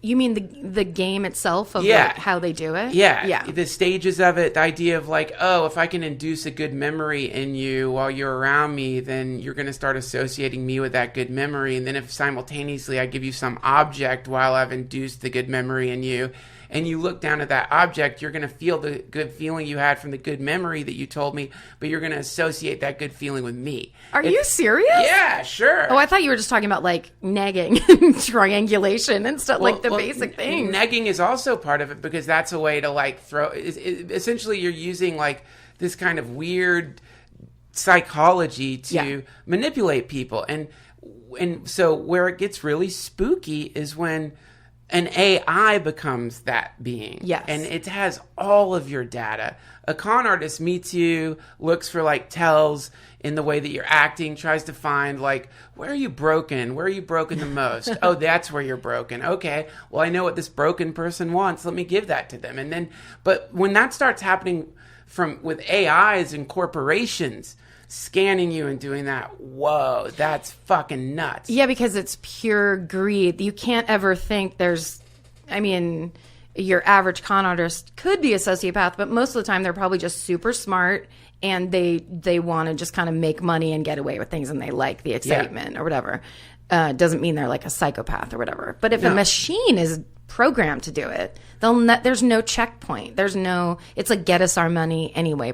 you mean the game itself of like how they do it? Yeah. The stages of it, the idea of like, oh, if I can induce a good memory in you while you're around me, then you're going to start associating me with that good memory. And then if simultaneously I give you some object while I've induced the good memory in you, and you look down at that object, you're going to feel the good feeling you had from the good memory that you told me, but you're going to associate that good feeling with me. Are you serious? Yeah, sure. Oh, I thought you were just talking about like negging and triangulation and stuff, like the basic things. Negging is also part of it because that's a way to like essentially you're using like this kind of weird psychology to manipulate people. And so where it gets really spooky is when an AI becomes that being. Yes. And it has all of your data. A con artist meets you, looks for like tells in the way that you're acting, tries to find like, where are you broken? Where are you broken the most? Oh, that's where you're broken. Okay. Well, I know what this broken person wants. Let me give that to them. And then, but when that starts happening with AIs and corporations scanning you and doing that, whoa, that's fucking nuts. Yeah, because it's pure greed. You can't ever think your average con artist could be a sociopath, but most of the time they're probably just super smart and they want to just kind of make money and get away with things, and they like the excitement or whatever. Doesn't mean they're like a psychopath or whatever. But if a machine is programmed to do it, there's no checkpoint. It's like, get us our money anyway.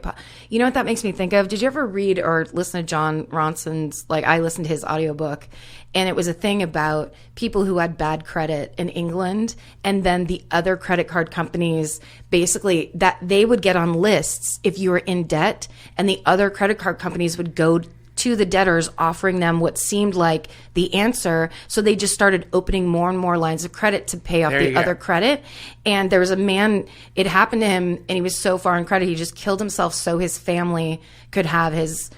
You know what that makes me think of? Did you ever read or listen to John Ronson's, I listened to his audiobook, and it was a thing about people who had bad credit in England, and then the other credit card companies, basically, that they would get on lists if you were in debt, and the other credit card companies would go to the debtors offering them what seemed like the answer. So they just started opening more and more lines of credit to pay off the other credit. And there was a man, it happened to him, and he was so far in credit, he just killed himself so his family could have his,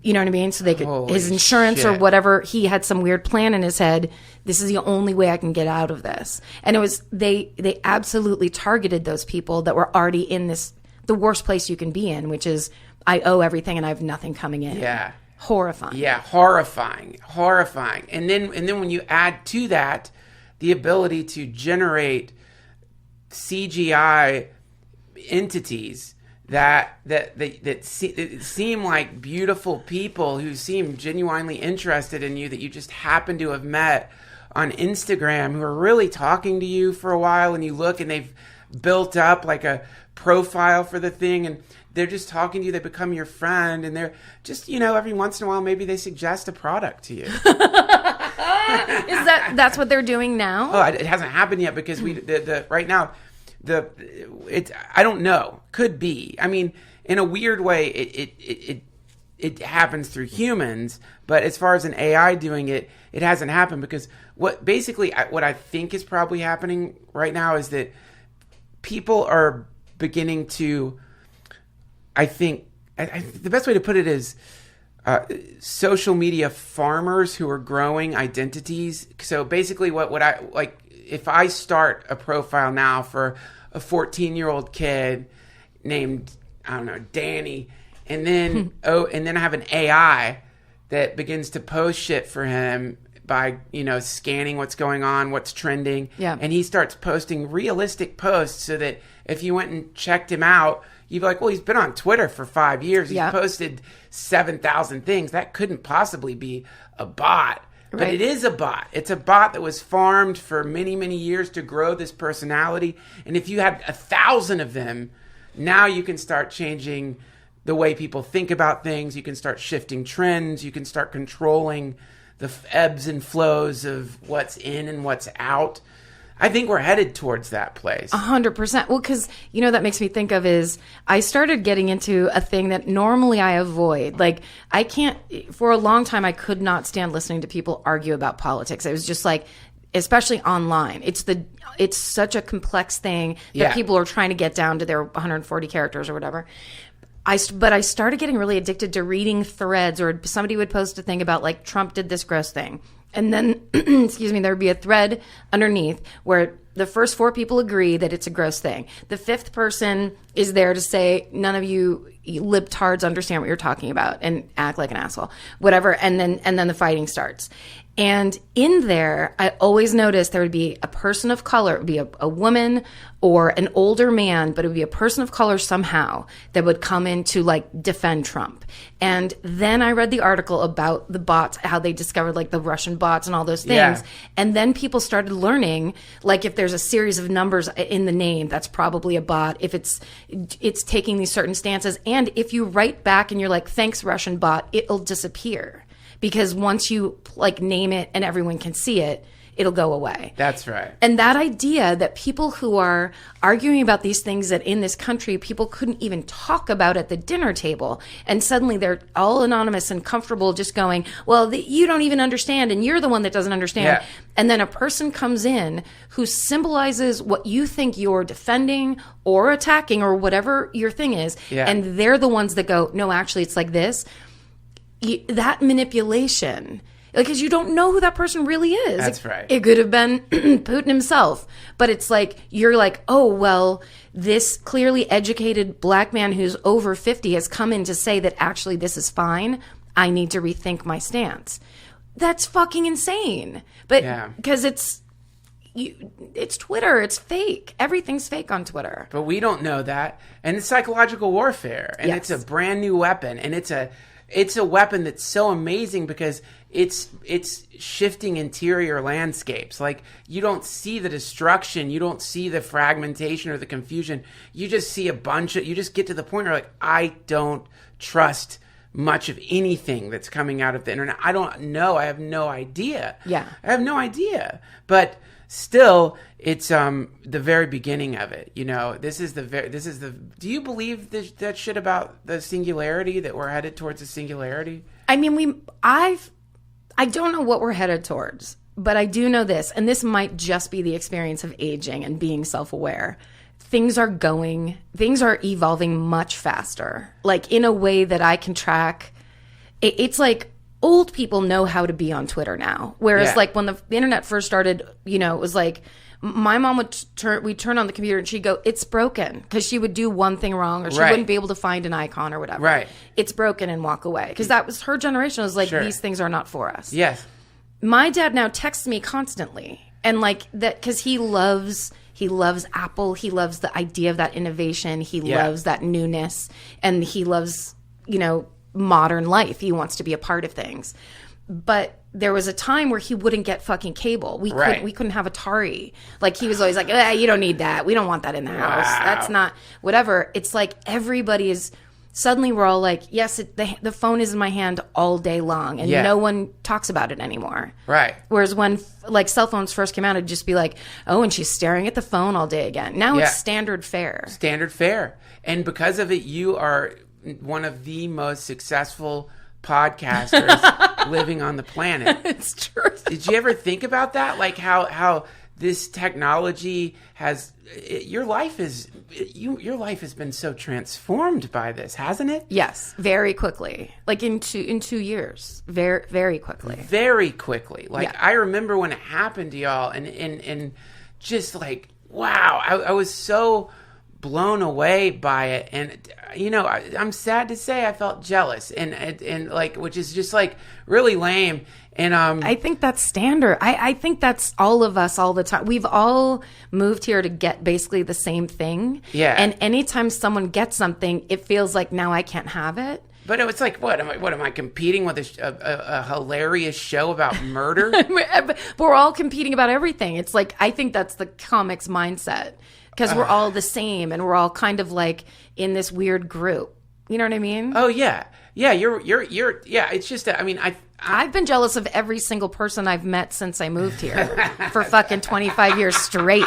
you know what I mean? So they could, his insurance or whatever, he had some weird plan in his head. This is the only way I can get out of this. And it was, they absolutely targeted those people that were already in the worst place you can be in, which is, I owe everything and I have nothing coming in. Yeah. Horrifying. Yeah, horrifying. And then when you add to that the ability to generate CGI entities that seem like beautiful people who seem genuinely interested in you, that you just happen to have met on Instagram, who are really talking to you for a while, and you look and they've built up like a profile for the thing, and they're just talking to you, they become your friend, and they're just, every once in a while maybe they suggest a product to you. That's what they're doing now? Oh, it hasn't happened yet, because right now I don't know. Could be. I mean, in a weird way, it happens through humans, but as far as an AI doing it, it hasn't happened, because what I think is probably happening right now is that people are beginning to, I think, the best way to put it is social media farmers who are growing identities. So basically what I like, if I start a profile now for a 14-year-old kid named, I don't know, Danny, and then and then I have an AI that begins to post shit for him by, scanning what's going on, what's trending. Yeah. And he starts posting realistic posts, so that if you went and checked him out, you'd be like, well, he's been on Twitter for 5 years. He's posted 7,000 things. That couldn't possibly be a bot. But Right. it is a bot. It's a bot that was farmed for many, many years to grow this personality. And if you had 1,000 of them, now you can start changing the way people think about things. You can start shifting trends. You can start controlling the ebbs and flows of what's in and what's out. I think we're headed towards that place. 100%. Well, because, that makes me think of is I started getting into a thing that normally I avoid. Like, I can't, for a long time, I could not stand listening to people argue about politics. It was just like, especially online. It's such a complex thing that people are trying to get down to their 140 characters or whatever. But I started getting really addicted to reading threads, or somebody would post a thing about like Trump did this gross thing. And then, excuse me, there would be a thread underneath where the first 4 people agree that it's a gross thing. The 5th person is there to say, none of you libtards understand what you're talking about, and act like an asshole, whatever. And then the fighting starts. And in there, I always noticed there would be a person of color. It would be a woman or an older man, but it would be a person of color somehow that would come in to like defend Trump. And then I read the article about the bots, how they discovered like the Russian bots and all those things. Yeah. And then people started learning, like if there's a series of numbers in the name, that's probably a bot. If it's taking these certain stances. And if you write back and you're like, thanks, Russian bot, it'll disappear. Because once you like name it and everyone can see it, it'll go away. That's right. And that idea that people who are arguing about these things that in this country people couldn't even talk about at the dinner table, and suddenly they're all anonymous and comfortable just going, well, you don't even understand, and you're the one that doesn't understand. Yeah. And then a person comes in who symbolizes what you think you're defending or attacking or whatever your thing is, and they're the ones that go, no, actually, it's like this. That manipulation, because you don't know who that person really is. That's right. It could have been Putin himself, but it's like you're like, oh well, this clearly educated black man who's over 50 has come in to say that actually this is fine. I need to rethink my stance. That's fucking insane. But because it's Twitter, it's fake. Everything's fake on Twitter. But we don't know that, and it's psychological warfare, and it's a brand new weapon, and it's a weapon that's so amazing because it's shifting interior landscapes. Like, you don't see the destruction, you don't see the fragmentation or the confusion. You just see you just get to the point where like, I don't trust much of anything that's coming out of the internet. I don't know. I have no idea. Yeah. I have no idea. But still, it's the very beginning of it. Do you believe that shit about the singularity, that we're headed towards a singularity? I mean, I don't know what we're headed towards, but I do know this, and this might just be the experience of aging and being self-aware. Things are evolving much faster, like in a way that I can track. It's like old people know how to be on Twitter now. Whereas like when the internet first started, it was like my mom would we'd turn on the computer and she'd go, it's broken, because she would do one thing wrong, or she Right. wouldn't be able to find an icon or whatever. Right. It's broken, and walk away, because that was her generation. It was like, Sure. these things are not for us. Yes. My dad now texts me constantly, and like that, because he loves Apple. He loves the idea of that innovation. He loves that newness, and he loves, modern life. He wants to be a part of things. But there was a time where he wouldn't get fucking cable. We couldn't have Atari. Like, he was always like, you don't need that. We don't want that in the house. Wow. That's not whatever. It's like everybody is. Suddenly we're all like, yes, the phone is in my hand all day long, and no one talks about it anymore. Right. Whereas when like cell phones first came out, it'd just be like, oh, and she's staring at the phone all day again. Now it's standard fare. Standard fare. And because of it, you are one of the most successful podcasters living on the planet. It's true. Did you ever think about that? Like how this technology has your life has been so transformed by this, hasn't it? Yes, very quickly. Like in 2 years, very very quickly. Very quickly. Like I remember when it happened to y'all, and just like wow, I was so blown away by it, and I'm sad to say I felt jealous, and like, which is just like really lame. And I think that's standard. I think that's all of us all the time. We've all moved here to get basically the same thing. Yeah. And anytime someone gets something, it feels like now I can't have it. But it's like, what am I competing with a hilarious show about murder? But we're all competing about everything. It's like, I think that's the comics mindset, because we're all the same, and we're all kind of like in this weird group. You know what I mean? Oh yeah, you're yeah. It's just that, I mean, I've been jealous of every single person I've met since I moved here for fucking 25 years straight.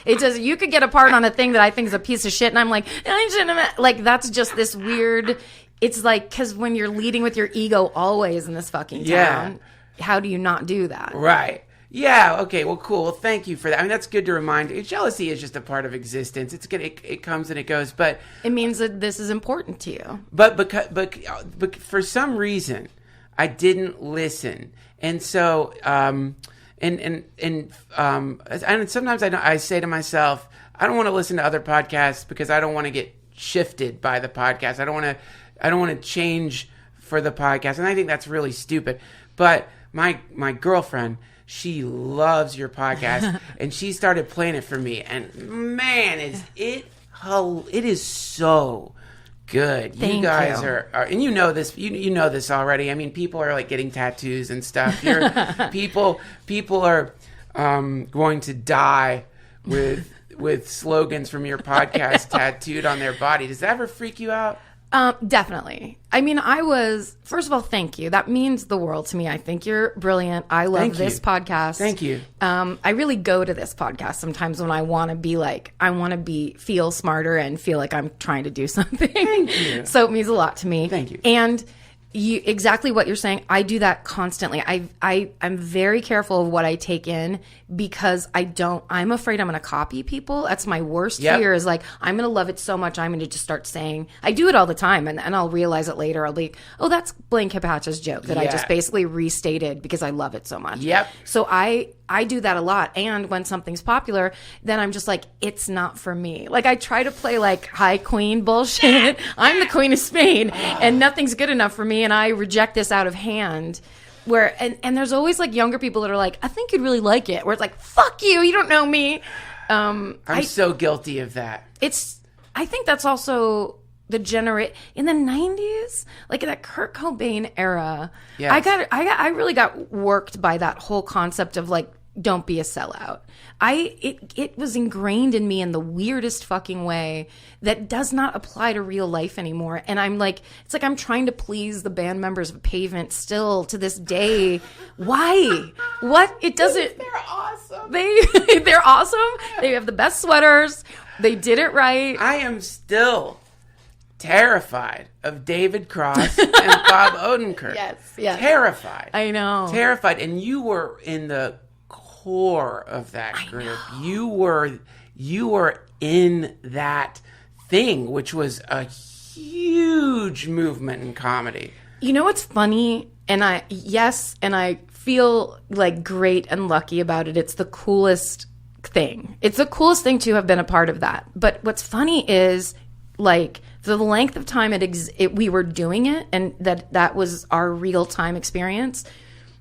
It just, you could get a part on a thing that I think is a piece of shit, and I'm like, I shouldn't have, like, that's just this weird. It's like, because when you're leading with your ego always in this fucking town, how do you not do that? Right. Yeah. Okay. Well, cool. Well, thank you for that. I mean, that's good to remind you. Jealousy is just a part of existence. It's good. It comes and it goes. But it means that this is important to you. But for some reason, I didn't listen, and so and sometimes I say to myself, I don't want to listen to other podcasts because I don't want to get shifted by the podcast. I don't want to change for the podcast, and I think that's really stupid. But my girlfriend, she loves your podcast, and she started playing it for me, and man, it is so good. Thank you guys you. are, and you know this. You know this already. I mean, people are like getting tattoos and stuff. People are going to die with slogans from your podcast tattooed on their body. Does that ever freak you out? Definitely. I mean, first of all, thank you. That means the world to me. I think you're brilliant. I love this podcast. Thank you. I really go to this podcast sometimes when I want to be like, feel smarter and feel like I'm trying to do something. Thank you. So it means a lot to me. Thank you. And exactly what you're saying. I do that constantly. I'm very careful of what I take in, because I'm afraid I'm going to copy people. That's my worst fear, is like, I'm going to love it so much, I'm going to just start saying, I do it all the time, and I'll realize it later. I'll be, oh, that's Blaine Capaccia's joke that I just basically restated because I love it so much. Yep. So I do that a lot. And when something's popular, then I'm just like, it's not for me. Like, I try to play like high queen bullshit. I'm the queen of Spain and nothing's good enough for me. And I reject this out of hand. And there's always like younger people that are like, I think you'd really like it. Where it's like, fuck you. You don't know me. I'm so guilty of that. I think that's also in the 90s, like that Kurt Cobain era. Yes. I really got worked by that whole concept of like, don't be a sellout. It was ingrained in me in the weirdest fucking way that does not apply to real life anymore. And I'm like, it's like I'm trying to please the band members of Pavement still to this day. Why? What? It doesn't. They're awesome. They're awesome. They have the best sweaters. They did it right. I am still terrified of David Cross and Bob Odenkirk. Yes. Terrified. I know. Terrified. And you were in the core of that group. You were in that thing, which was a huge movement in comedy. You know what's funny? And I feel like great and lucky about it. It's the coolest thing. It's the coolest thing to have been a part of that. But what's funny is like the length of time we were doing it, and that was our real time experience.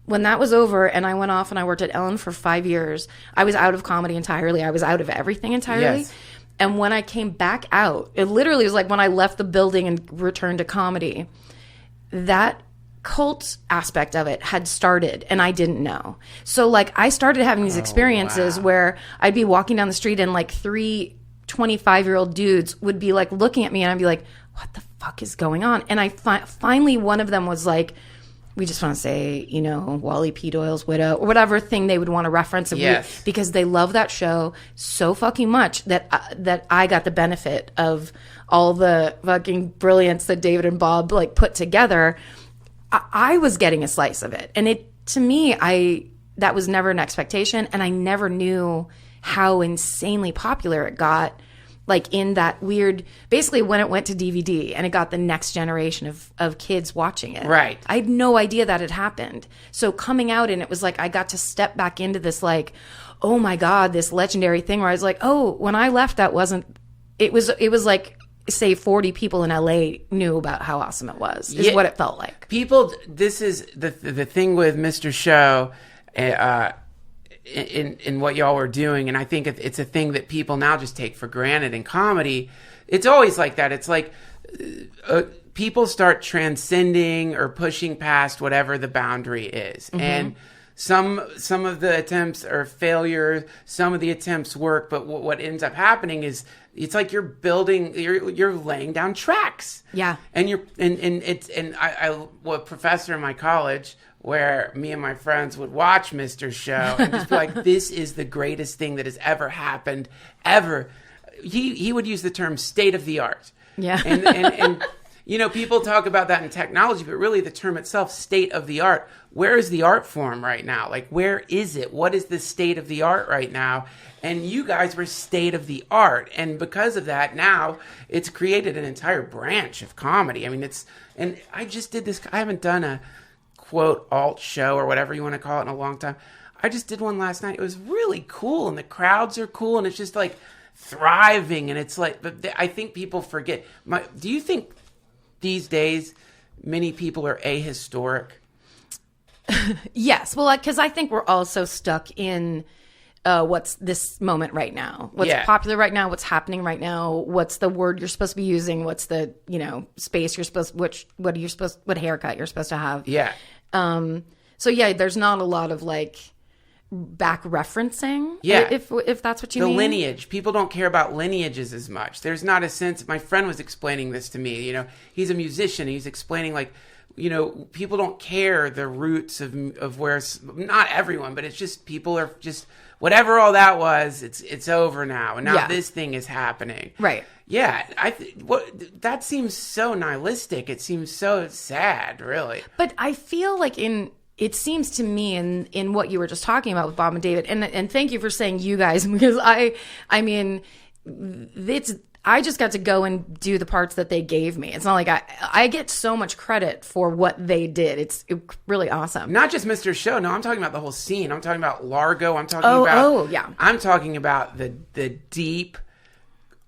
When that was over and I went off and I worked at Ellen for 5 years, I was out of comedy entirely. I was out of everything entirely. Yes. And when I came back out, it literally was like when I left the building and returned to comedy, that cult aspect of it had started and I didn't know. So like I started having these experiences where I'd be walking down the street and like 3 25-year-old dudes would be like looking at me and I'd be like, what the fuck is going on? And I finally, one of them was like, we just want to say, you know, Wally P. Doyle's widow or whatever thing they would want to reference. Yes. Because they love that show so fucking much that I got the benefit of all the fucking brilliance that David and Bob like put together. I was getting a slice of it. And to me, that was never an expectation. And I never knew how insanely popular it got, like in that weird, basically when it went to DVD and it got the next generation of kids watching it. Right. I had no idea that had happened. So coming out and it was like, I got to step back into this like, oh my God, this legendary thing where I was like, oh, when I left, it was like, say 40 people in LA knew about how awesome it was, is what it felt like. People, this is the thing with Mr. Show, in what y'all were doing, and I think it's a thing that people now just take for granted in comedy. It's always like that. It's like people start transcending or pushing past whatever the boundary is. Mm-hmm. And some of the attempts are failures, some of the attempts work, but what ends up happening is it's like you're laying down tracks. Yeah. And I was a professor in my college where me and my friends would watch Mr. Show and just be like, this is the greatest thing that has ever happened, ever. He would use the term state of the art. Yeah. And you know, people talk about that in technology, but really the term itself, state of the art. Where is the art form right now? Like, where is it? What is the state of the art right now? And you guys were state of the art. And because of that, now it's created an entire branch of comedy. I mean, and I just did this. I haven't done a quote alt show or whatever you want to call it in a long time. I just did one last night. It was really cool. And the crowds are cool. And it's just like thriving. And it's like, but I think people forget. Do you think these days many people are ahistoric? Yes. Well, because I think we're all so stuck in what's this moment right now, what's popular right now, what's happening right now, what's the word you're supposed to be using, what's the, you know, space you're supposed, what haircut you're supposed to have. Yeah. So yeah, there's not a lot of like back referencing. Yeah. If that's what you mean. The lineage. People don't care about lineages as much. There's not a sense. My friend was explaining this to me. You know, he's a musician. He's explaining like, you know, people don't care the roots of where, not everyone, but it's just people are just, whatever all that was, it's over now. And now this thing is happening. Right. Yeah. That seems so nihilistic. It seems so sad, really. But I feel like it seems to me in what you were just talking about with Bob and David, and thank you for saying you guys, because I mean, I just got to go and do the parts that they gave me. It's not like I get so much credit for what they did. It's really awesome. Not just Mr. Show. No, I'm talking about the whole scene. I'm talking about Largo. I'm talking about the deep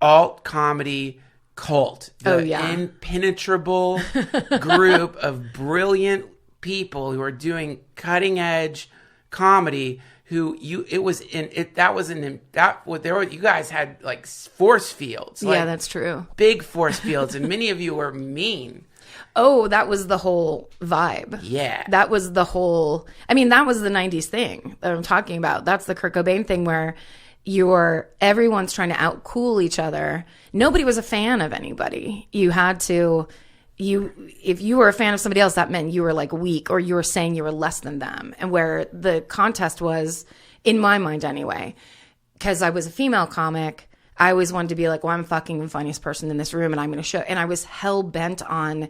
alt comedy cult. The impenetrable group of brilliant people who are doing cutting edge comedy. You guys had like force fields. Yeah, that's true. Big force fields, and many of you were mean. Oh, that was the whole vibe. Yeah. That was the whole, I mean, that was the 90s thing that I'm talking about. That's the Kurt Cobain thing where everyone's trying to out-cool each other. Nobody was a fan of anybody. You had to, if you were a fan of somebody else, that meant you were like weak, or you were saying you were less than them. And where the contest was, in my mind anyway, because I was a female comic, I always wanted to be like, well, I'm fucking the funniest person in this room, and I'm going to show. And I was hell bent on,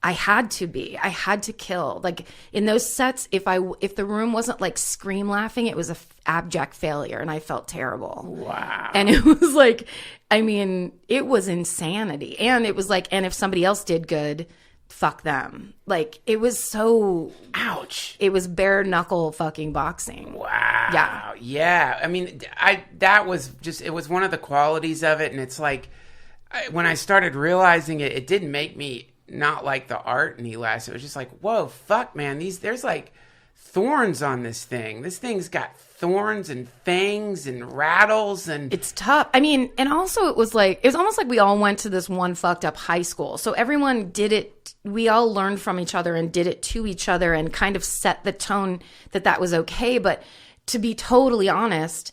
I had to kill. Like in those sets, if the room wasn't like scream laughing, it was a abject failure, and I felt terrible. Wow. And it was like, I mean, it was insanity. And it was like, and if somebody else did good, fuck them. Like, it was so... Ouch. It was bare knuckle fucking boxing. Wow. Yeah. Yeah. I mean, that was just, it was one of the qualities of it. And it's like, when I started realizing it, it didn't make me not like the art any less. It was just like, whoa, fuck, man. There's like thorns on this thing. This thing's got thorns and fangs and rattles, and it's tough. I mean, and also it was almost like we all went to this one fucked up high school. So everyone did it. We all learned from each other and did it to each other and kind of set the tone that was okay. But to be totally honest,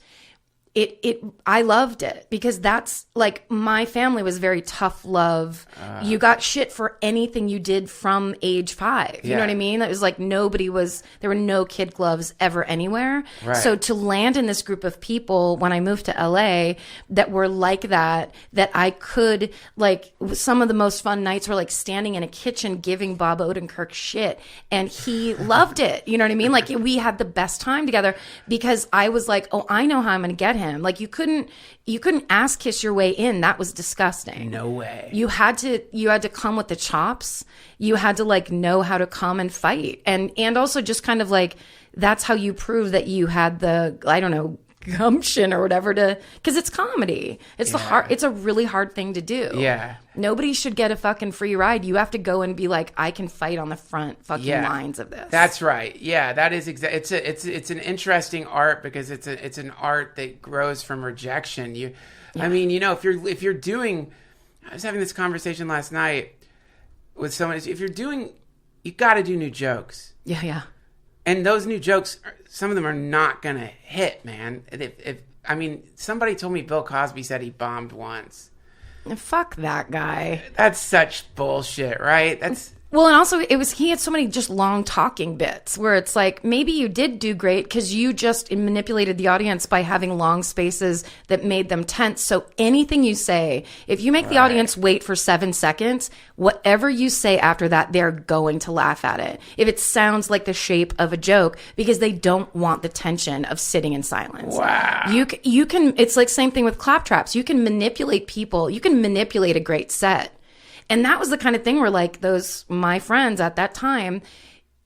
I loved it because that's like, my family was very tough love. You got shit for anything you did from age 5. You know what I mean? It was like there were no kid gloves ever anywhere. Right. So to land in this group of people when I moved to LA that were like that I could, like, some of the most fun nights were like standing in a kitchen giving Bob Odenkirk shit, and he loved it. You know what I mean? Like, we had the best time together because I was like, oh, I know how I'm going to get him. Like, you couldn't ass kiss your way in. That was disgusting. No way. You had to come with the chops. You had to, like, know how to come and fight. And also just kind of like, that's how you prove that you had the, I don't know, gumption or whatever because it's comedy. It's it's a really hard thing to do. Yeah. Nobody should get a fucking free ride. You have to go and be like, I can fight on the front fucking lines of this. That's right. Yeah, that is it's an interesting art because it's an art that grows from rejection. I mean, you know, if you're doing, I was having this conversation last night with someone. If you're doing, you got to do new jokes. Yeah, yeah. And those new jokes, some of them are not gonna hit, man. If I mean, somebody told me Bill Cosby said he bombed once. Fuck that guy. That's such bullshit, right? Well, and also he had so many just long talking bits where it's like, maybe you did do great because you just manipulated the audience by having long spaces that made them tense. So anything you say, if you make the audience wait for 7 seconds, whatever you say after that, they're going to laugh at it. If it sounds like the shape of a joke, because they don't want the tension of sitting in silence. Wow. You can, it's like same thing with claptraps. You can manipulate people. You can manipulate a great set. And that was the kind of thing where, like, my friends at that time,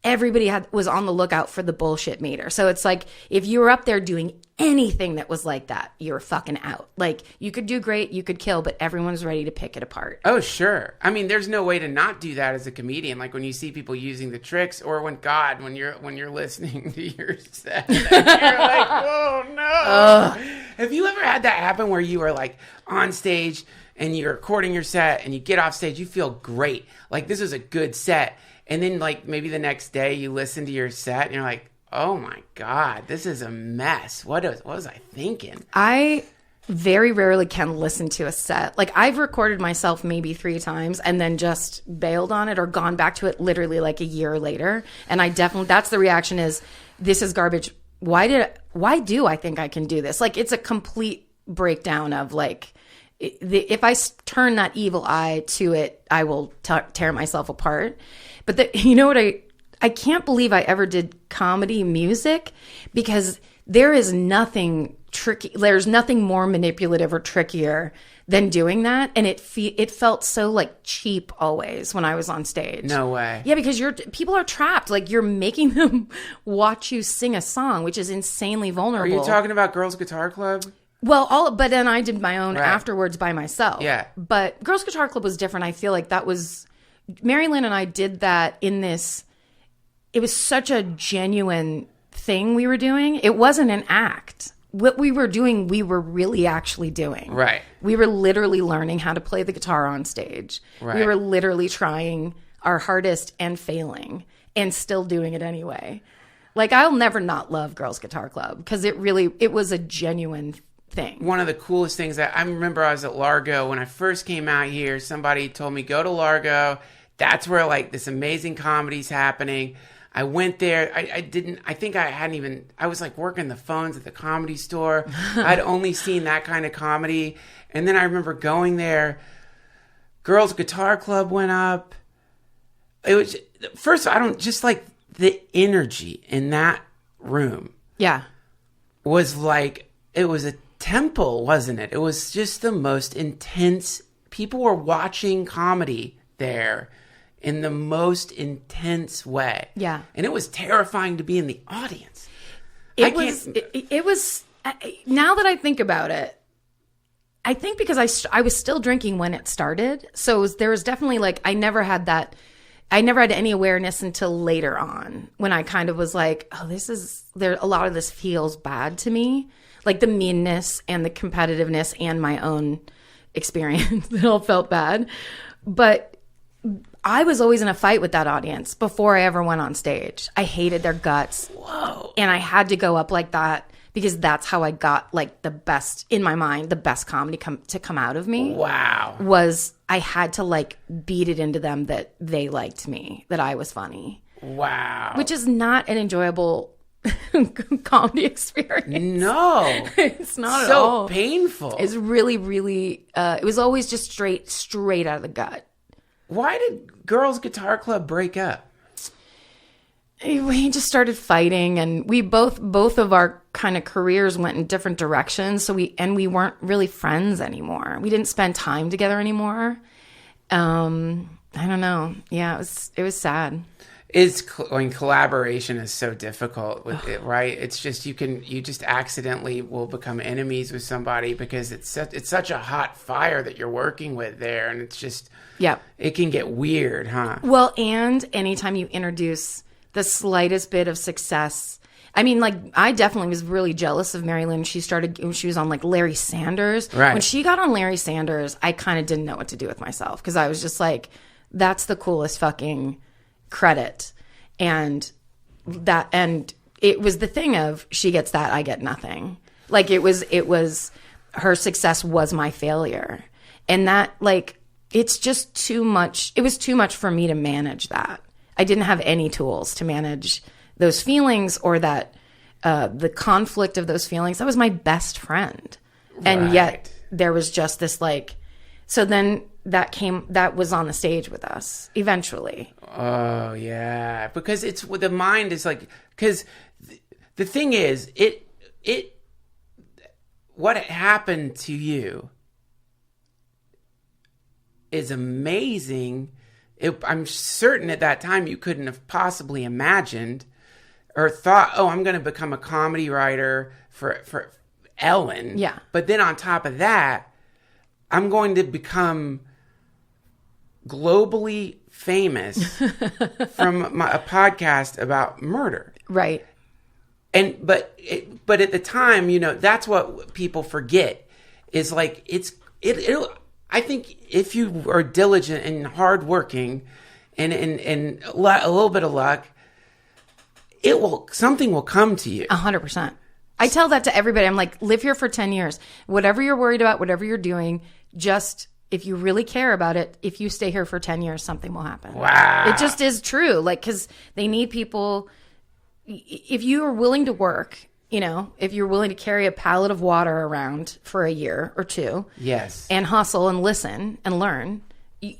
everybody was on the lookout for the bullshit meter. So it's like, if you were up there doing anything that was like that, you were fucking out. Like, you could do great, you could kill, but everyone's ready to pick it apart. Oh, sure. I mean, there's no way to not do that as a comedian. Like, when you see people using the tricks, or when you're listening to your set, you're like, oh no. Have you ever had that happen where you are like on stage and you're recording your set and you get off stage, you feel great, like this is a good set, and then like maybe the next day you listen to your set and you're like, oh my God, this is a mess. What was I thinking? I very rarely can listen to a set. Like, I've recorded myself maybe 3 times and then just bailed on it or gone back to it literally like a year later. And that's the reaction is, this is garbage. Why do I think I can do this? Like, it's a complete breakdown of like, if I turn that evil eye to it, I will tear myself apart. But you know what? I can't believe I ever did comedy music, because there is nothing tricky. There's nothing more manipulative or trickier than doing that. And it felt so like cheap always when I was on stage. No way. Yeah, because people are trapped. Like, you're making them watch you sing a song, which is insanely vulnerable. Are you talking about Girls Guitar Club? Well, but then I did my own afterwards by myself. Yeah. But Girls Guitar Club was different. I feel like that was, Mary Lynn and I did that in this, it was such a genuine thing we were doing. It wasn't an act. What we were doing, we were really actually doing. Right. We were literally learning how to play the guitar on stage. Right. We were literally trying our hardest and failing and still doing it anyway. Like, I'll never not love Girls Guitar Club because it was a genuine thing. One of the coolest things that I remember, I was at Largo when I first came out here. Somebody told me, go to Largo. That's where like this amazing comedy's happening. I went there. I was like working the phones at the Comedy Store. I'd only seen that kind of comedy. And then I remember going there. Girls Guitar Club went up. It was, first, just like the energy in that room. Yeah. Was like, it was a temple, wasn't it? It was just the most intense. People were watching comedy there in the most intense way. Yeah. And it was terrifying to be in the audience. It was, now that I think about it, I think because I was still drinking when it started. So there was definitely like, I never had any awareness until later on when I kind of was like, oh, a lot of this feels bad to me. Like the meanness and the competitiveness and my own experience, it all felt bad. But I was always in a fight with that audience before I ever went on stage. I hated their guts. Whoa. And I had to go up like that because that's how I got like the best, in my mind, the best comedy to come out of me. Wow. Was I had to like beat it into them that they liked me, that I was funny. Wow. Which is not an enjoyable comedy experience. No. It's not at all. So painful. It's really, really, it was always just straight out of the gut. Why did Girls Guitar Club break up? We just started fighting, and we both of our kind of careers went in different directions. So we weren't really friends anymore. We didn't spend time together anymore. I don't know. Yeah, it was sad. Collaboration is so difficult with it, right? It's just you just accidentally will become enemies with somebody because it's such a hot fire that you're working with there, and it's just it can get weird, huh? Well, and anytime you introduce the slightest bit of success, I mean, like I definitely was really jealous of Mary Lynn. When she was on like Larry Sanders. Right. When she got on Larry Sanders, I kind of didn't know what to do with myself because I was just like, that's the coolest fucking credit. And it was the thing of she gets that, I get nothing. Like it was her success was my failure. And that like, it's just too much. It was too much for me to manage that. I didn't have any tools to manage those feelings or that, the conflict of those feelings. That was my best friend. Right. And yet there was just this like, so then that was on the stage with us eventually. Oh yeah. Because the mind is like, because the thing is, what happened to you is amazing. I'm certain at that time you couldn't have possibly imagined or thought, oh, I'm going to become a comedy writer for Ellen. Yeah. But then on top of that, I'm going to become globally famous from a podcast about murder. Right. But at the time, that's what people forget is like I think if you are diligent and hardworking and a little bit of luck, something will come to you. 100%. I tell that to everybody. I'm like, live here for 10 years. Whatever you're worried about, whatever you're doing, just if you really care about it, if you stay here for 10 years, something will happen. Wow. It just is true. Like, because they need people. If you are willing to work, if you're willing to carry a pallet of water around for a year or two, yes, and hustle and listen and learn,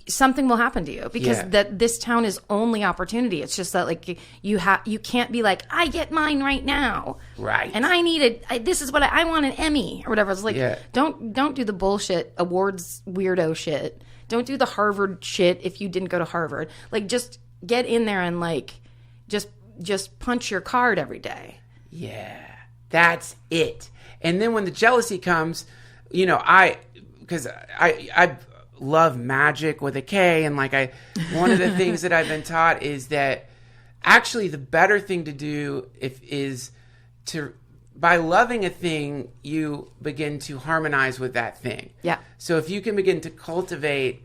something will happen to you because this town is only opportunity. It's just that like you can't be like, I get mine right now, right? And I need it. This is what I want, an Emmy or whatever. It's like don't do the bullshit awards weirdo shit. Don't do the Harvard shit if you didn't go to Harvard. Like just get in there and like just punch your card every day. Yeah. That's it. And then when the jealousy comes, I love magic with a K. And one of the things that I've been taught is that actually the better thing to do by loving a thing, you begin to harmonize with that thing. Yeah. So if you can begin to cultivate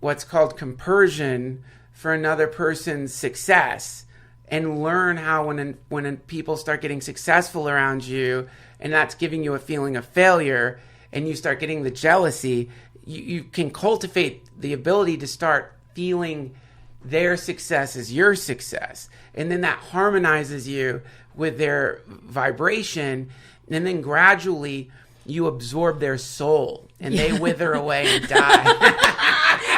what's called compersion for another person's success, and learn how when people start getting successful around you and that's giving you a feeling of failure and you start getting the jealousy, you can cultivate the ability to start feeling their success as your success. And then that harmonizes you with their vibration. And then gradually you absorb their soul and they wither away and die.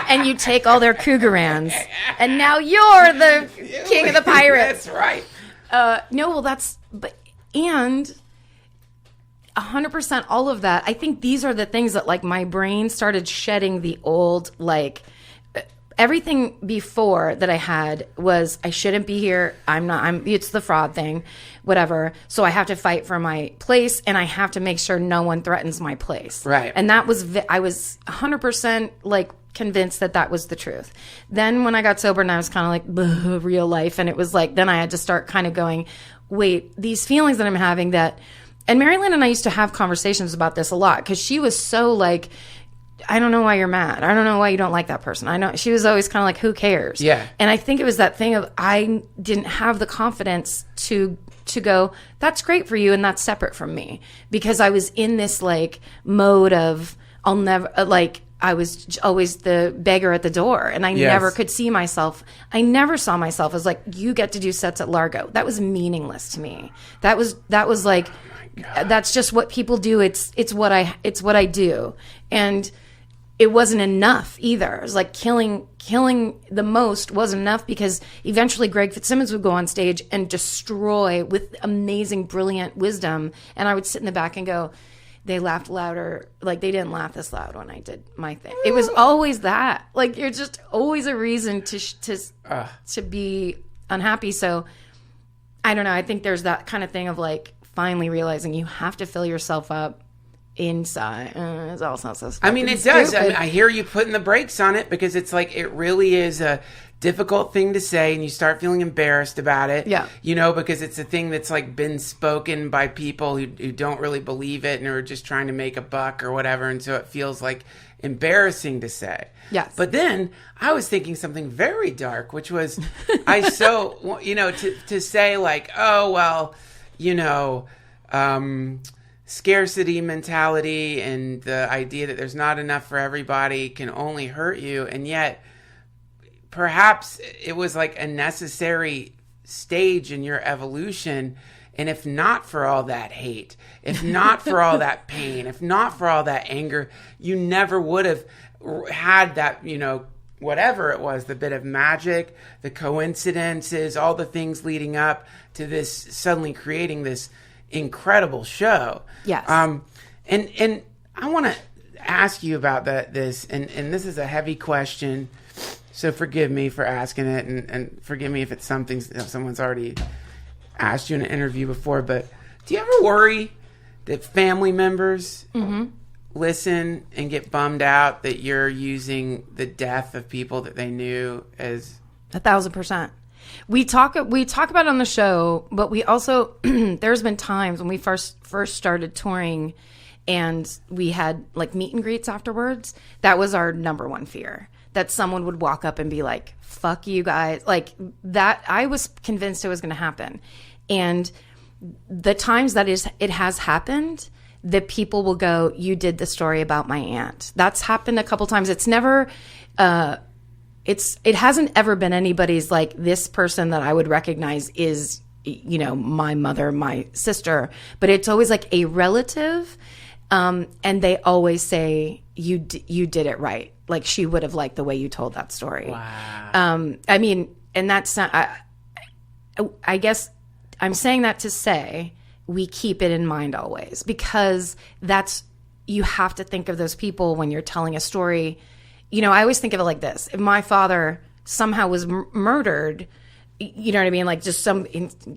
And you take all their Cougarans, and now you're the king of the pirates. That's right. And 100% all of that. I think these are the things that like my brain started shedding the old like everything before that I had was I shouldn't be here. It's the fraud thing, whatever. So I have to fight for my place, and I have to make sure no one threatens my place. Right. And that was, I was 100% like convinced that was the truth. Then when I got sober and I was kind of like, real life. And it was like, then I had to start kind of going, wait, these feelings that I'm having and Marilyn and I used to have conversations about this a lot because she was so like, I don't know why you're mad. I don't know why you don't like that person. I know she was always kind of like, who cares? Yeah. And I think it was that thing of I didn't have the confidence to go, that's great for you and that's separate from me, because I was in this like mode of I'll never like I was always the beggar at the door, and I never could see myself. I never saw myself as like, you get to do sets at Largo. That was meaningless to me. That was like, that's just what people do. It's what I do. And it wasn't enough either. It was like killing the most wasn't enough, because eventually Greg Fitzsimmons would go on stage and destroy with amazing, brilliant wisdom. And I would sit in the back and go, they laughed louder. Like, they didn't laugh this loud when I did my thing. It was always that. Like, you're just always a reason to be unhappy. So I don't know. I think there's that kind of thing of like finally realizing you have to fill yourself up inside. It all sounds so stupid. I mean, it does. I mean, I hear you putting the brakes on it, because it's like, it really is a difficult thing to say, and you start feeling embarrassed about it. Yeah. You know, because it's a thing that's like been spoken by people who don't really believe it and are just trying to make a buck or whatever. And so it feels like embarrassing to say. Yes. But then I was thinking something very dark, which was, to say like, oh, well, scarcity mentality and the idea that there's not enough for everybody can only hurt you. And yet perhaps it was like a necessary stage in your evolution. And if not for all that hate, if not for all that pain, if not for all that anger, you never would have had that, whatever it was, the bit of magic, the coincidences, all the things leading up to this, suddenly creating this incredible show. Yes. And I want to ask you about this, and this is a heavy question, so forgive me for asking it, and forgive me if it's something someone's already asked you in an interview before, but do you ever worry that family members listen and get bummed out that you're using the death of people that they knew as 1,000%? We talk about it on the show, but we also there's been times when we first started touring and we had like meet and greets afterwards. That was our number one fear, that someone would walk up and be like, fuck you guys. Like that, I was convinced it was going to happen. And the times that it has happened, that people will go, you did the story about my aunt. That's happened a couple times. It's never, it hasn't ever been anybody's like, this person that I would recognize is, my mother, my sister, but it's always like a relative. And they always say, you did it right. Like, she would have liked the way you told that story. Wow. I mean, and that's not, I guess I'm saying that to say we keep it in mind always, because you have to think of those people when you're telling a story. I always think of it like this. If my father somehow was murdered, you know what I mean? Like, just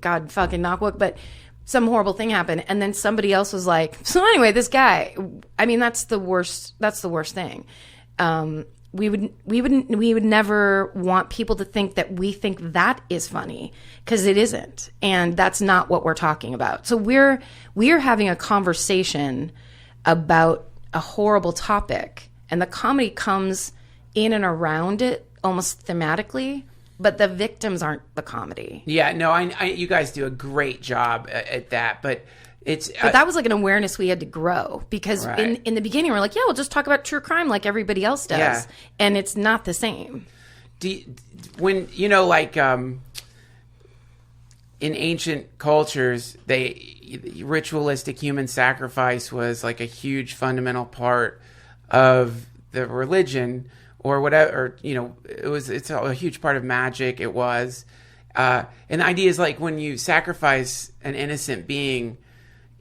God fucking knock wood, but some horrible thing happened, and then somebody else was like, so anyway, this guy, I mean, that's the worst thing. We would never want people to think that we think that is funny, because it isn't, and that's not what we're talking about. So we're having a conversation about a horrible topic, and the comedy comes in and around it almost thematically, but the victims aren't the comedy. Yeah, no, you guys do a great job at that, but But that was like an awareness we had to grow, because right. in the beginning we're like, yeah, we'll just talk about true crime like everybody else does. Yeah. And it's not the same. When, in ancient cultures, ritualistic human sacrifice was like a huge fundamental part of the religion or whatever, it's a huge part of magic. It was. And the idea is like when you sacrifice an innocent being,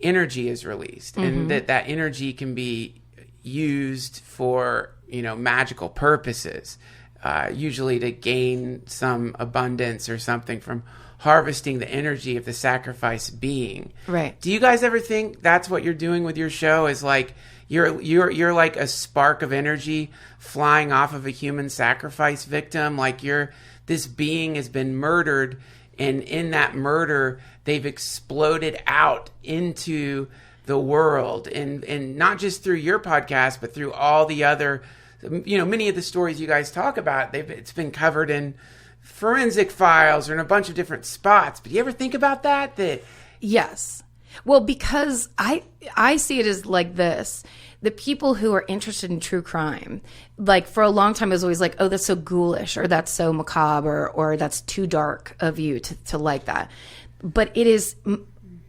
energy is released, and that energy can be used for magical purposes. usually to gain some abundance or something from harvesting the energy of the sacrifice being. Right. Do you guys ever think that's what you're doing with your show? Is like you're like a spark of energy flying off of a human sacrifice victim? Like this being has been murdered, and in that murder they've exploded out into the world, and not just through your podcast, but through all the other, many of the stories you guys talk about. It's been covered in Forensic Files or in a bunch of different spots. But you ever think about that? Yes. Well, because I see it as like this. The people who are interested in true crime, like for a long time, it was always like, oh, that's so ghoulish, or that's so macabre, or that's too dark of you to like that. But it is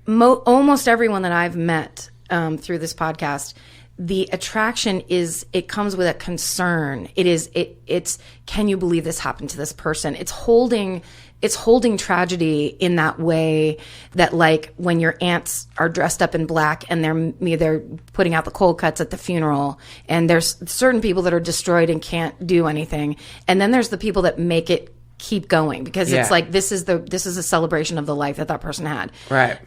almost everyone that I've met through this podcast. The attraction is, it comes with a concern. It's can you believe this happened to this person? It's holding tragedy in that way that, like, when your aunts are dressed up in black and they're putting out the cold cuts at the funeral, and there's certain people that are destroyed and can't do anything, and then there's the people that make it keep going because it's like this is a celebration of the life that person had. Right.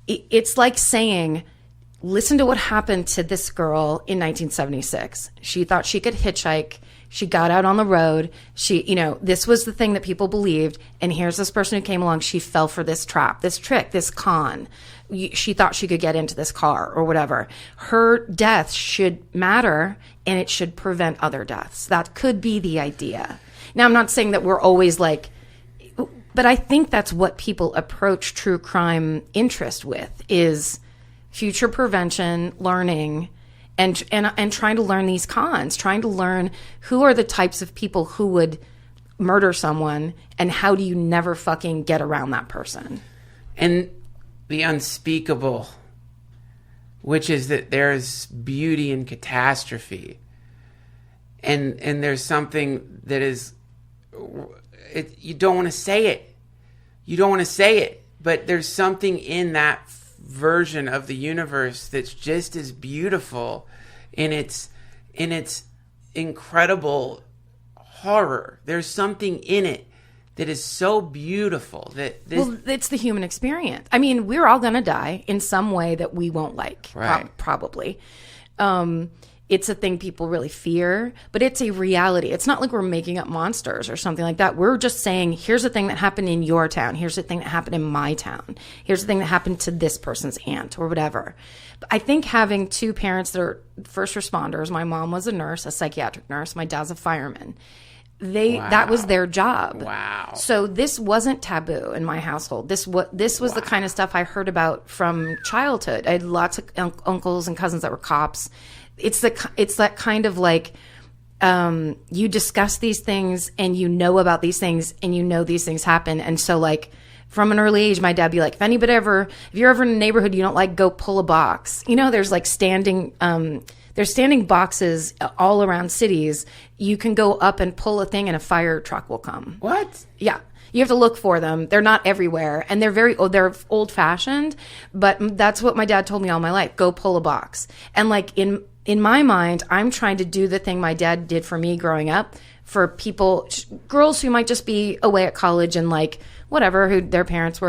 It's like saying, listen to what happened to this girl in 1976. She thought she could hitchhike. She got out on the road. This was the thing that people believed. And here's this person who came along. She fell for this trap, this trick, this con. She thought she could get into this car or whatever. Her death should matter, and it should prevent other deaths. That could be the idea. Now, I'm not saying that we're always like, but I think that's what people approach true crime interest with, is future prevention, learning, and trying to learn these cons, trying to learn who are the types of people who would murder someone, and how do you never fucking get around that person. And the unspeakable, which is that there's beauty in catastrophe. And there's something that is, you don't want to say it. You don't want to say it, but there's something in that version of the universe that's just as beautiful in its incredible horror. There's something in it that is so beautiful well, it's the human experience. I mean, we're all going to die in some way that we won't like, right. Probably. It's a thing people really fear, but it's a reality. It's not like we're making up monsters or something like that. We're just saying, here's the thing that happened in your town. Here's the thing that happened in my town. Here's the thing that happened to this person's aunt or whatever. But I think having two parents that are first responders, my mom was a nurse, a psychiatric nurse. My dad's a fireman. That was their job. Wow. So this wasn't taboo in my household. This was the kind of stuff I heard about from childhood. I had lots of uncles and cousins that were cops. It's that kind of like, you discuss these things and you know about these things and you know these things happen. And so, like, from an early age, my dad would be like, if you're ever in a neighborhood you don't like, go pull a box. There's like standing boxes all around cities. You can go up and pull a thing and a fire truck will come. What? Yeah. You have to look for them. They're not everywhere. And they're old fashioned, but that's what my dad told me all my life. Go pull a box. And like in my mind, I'm trying to do the thing my dad did for me growing up, for people, girls who might just be away at college and like whatever, who their parents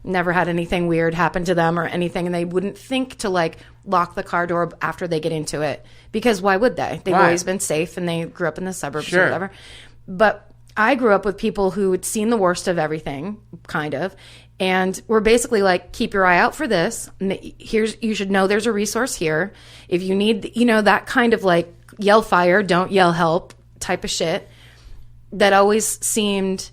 never had anything weird happen to them or anything, and they wouldn't think to like lock the car door after they get into it, because why would they? They've always been safe and they grew up in the suburbs or whatever. But I grew up with people who had seen the worst of everything, kind of, and we're basically like, keep your eye out for this. You should know there's a resource here. If you need, that kind of like yell fire, don't yell help type of shit. That always seemed,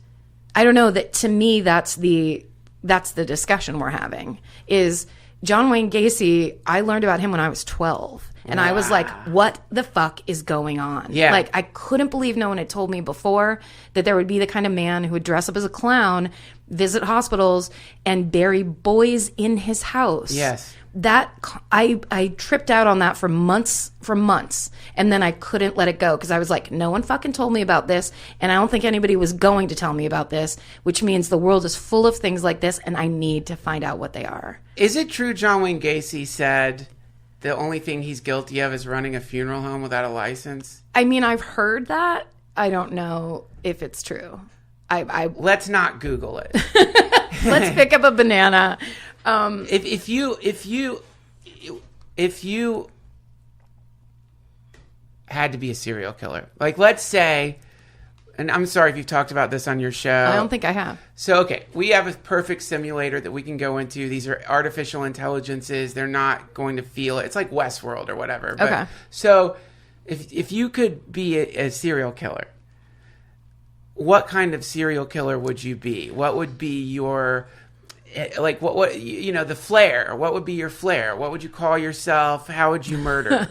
I don't know, that to me, that's the discussion we're having. Is John Wayne Gacy, I learned about him when I was 12. And I was like, what the fuck is going on? Yeah. Like, I couldn't believe no one had told me before that there would be the kind of man who would dress up as a clown, visit hospitals, and bury boys in his house. Yes. That, I tripped out on that for months. And then I couldn't let it go because I was like, no one fucking told me about this. And I don't think anybody was going to tell me about this, which means the world is full of things like this and I need to find out what they are. Is it true John Wayne Gacy said the only thing he's guilty of is running a funeral home without a license? I mean, I've heard that. I don't know if it's true. Let's not Google it. Let's pick up a banana. If you had to be a serial killer, like let's say, and I'm sorry if you've talked about this on your show. I don't think I have. So, okay, we have a perfect simulator that we can go into. These are artificial intelligences. They're not going to feel it. It's like Westworld or whatever. But, okay. So, if you could be a serial killer, what kind of serial killer would you be? What would be your, like, what the flair? What would be your flair? What would you call yourself? How would you murder?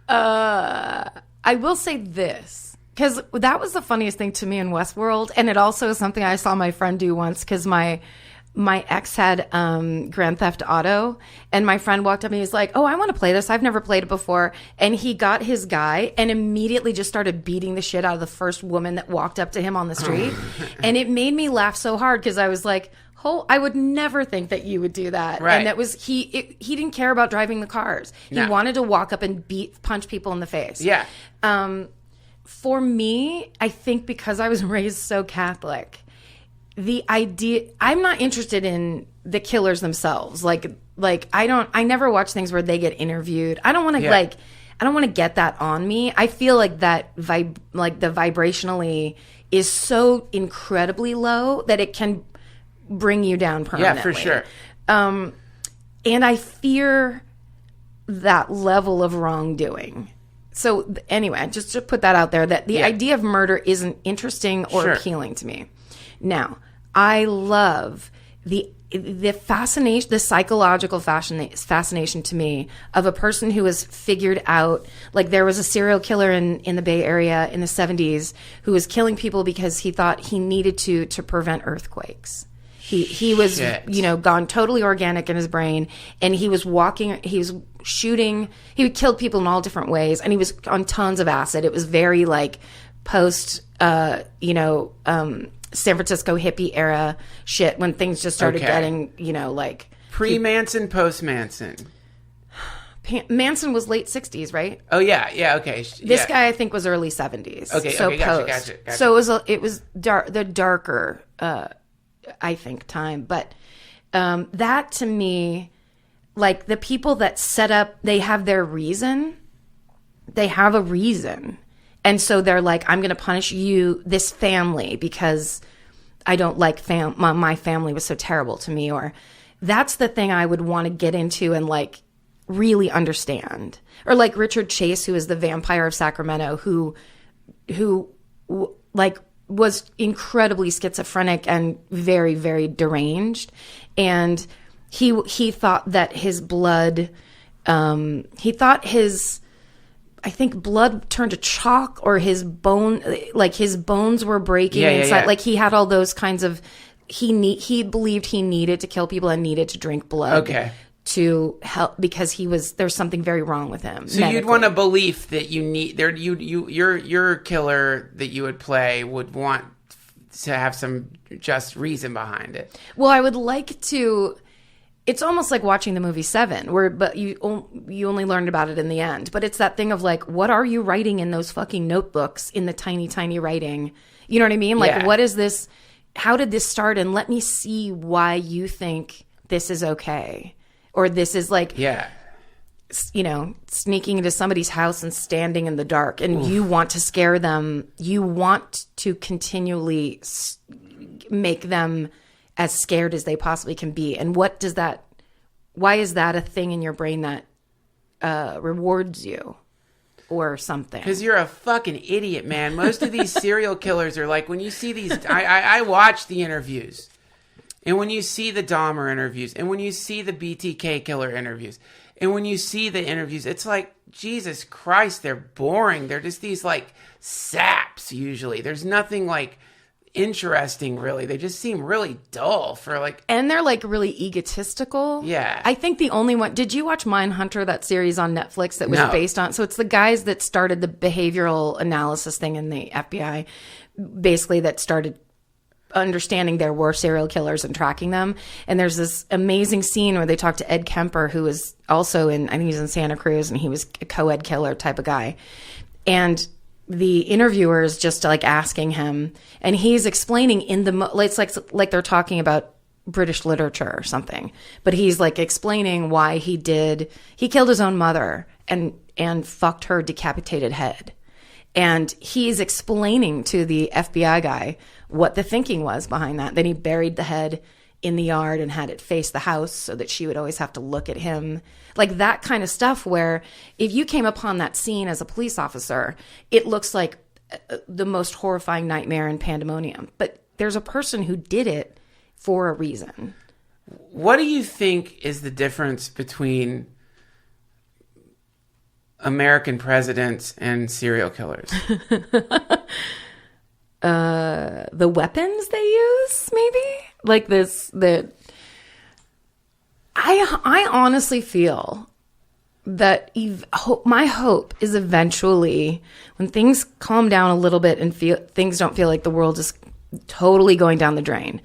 I will say this, because that was the funniest thing to me in Westworld, and it also is something I saw my friend do once, because my ex had Grand Theft Auto, and my friend walked up and he was like, oh, I want to play this. I've never played it before. And he got his guy and immediately just started beating the shit out of the first woman that walked up to him on the street. And it made me laugh so hard, because I was like, oh, I would never think that you would do that. Right. And that was, he didn't care about driving the cars. He wanted to walk up and punch people in the face. Yeah. For me, I think because I was raised so Catholic, the idea, I'm not interested in the killers themselves. Like I never watch things where they get interviewed. I don't want to I don't want to get that on me. I feel like that the vibrationally is so incredibly low that it can bring you down permanently. Yeah, for sure. And I fear that level of wrongdoing. So anyway, just to put that out there, that the idea of murder isn't interesting or appealing to me. Now, I love the fascination, the psychological fascination to me of a person who has figured out, like there was a serial killer in the Bay Area in the 70s who was killing people because he thought he needed to prevent earthquakes. He was, gone totally organic in his brain, and he was shooting, he would kill people in all different ways, and he was on tons of acid. It was very like post, San Francisco hippie era shit when things just started getting, like... Pre-Manson, post-Manson. Manson was late 60s, right? Oh, yeah, okay. This guy, I think, was early 70s. Okay, so gotcha. So it was the darker, I think, time. But that, to me, like, the people that set up, they have their reason. They have a reason. And so they're like, I'm going to punish you, this family, because I don't like my family was so terrible to me. Or that's the thing I would want to get into and like really understand. Or like Richard Chase, who is the vampire of Sacramento, who like was incredibly schizophrenic and very, very deranged. And he thought that his blood, I think blood turned to chalk, or his bones were breaking inside. Yeah. Like he had all those kinds of, he believed he needed to kill people and needed to drink blood to help, because there's something very wrong with him. So medically. You'd want a belief that your killer that you would play would want to have some just reason behind it. Well, I would like to. It's almost like watching the movie Seven, but you only learned about it in the end. But it's that thing of like, what are you writing in those fucking notebooks in the tiny, tiny writing? You know what I mean? Like, what is this? How did this start? And let me see why you think this is okay. Or this is like, sneaking into somebody's house and standing in the dark. And you want to scare them. You want to continually make them as scared as they possibly can be. And why is that a thing in your brain that rewards you or something? Because you're a fucking idiot, man. Most of these serial killers are like, when you see these, I watch the interviews, and when you see the Dahmer interviews, and when you see the BTK killer interviews, and when you see the interviews, it's like, Jesus Christ, they're boring. They're just these like saps usually. There's nothing like interesting, really. They just seem really dull for like, and they're like really egotistical. I think the only one, did you watch Mindhunter, that series on Netflix that was based on, so it's the guys that started the behavioral analysis thing in the FBI, basically, that started understanding there were serial killers and tracking them. And there's this amazing scene where they talk to Ed Kemper, who was also I think he's in Santa Cruz, and he was a co-ed killer type of guy. And the interviewer is just like asking him, and he's explaining it's like they're talking about British literature or something, but he's like explaining why he killed his own mother and fucked her decapitated head. And he's explaining to the FBI guy what the thinking was behind that. Then he buried the head in the yard and had it face the house so that she would always have to look at him. Like that kind of stuff where if you came upon that scene as a police officer, it looks like the most horrifying nightmare in pandemonium. But there's a person who did it for a reason. What do you think is the difference between American presidents and serial killers? The weapons they use, maybe? Like I honestly feel that my hope is eventually when things calm down a little bit and things don't feel like the world is totally going down the drain,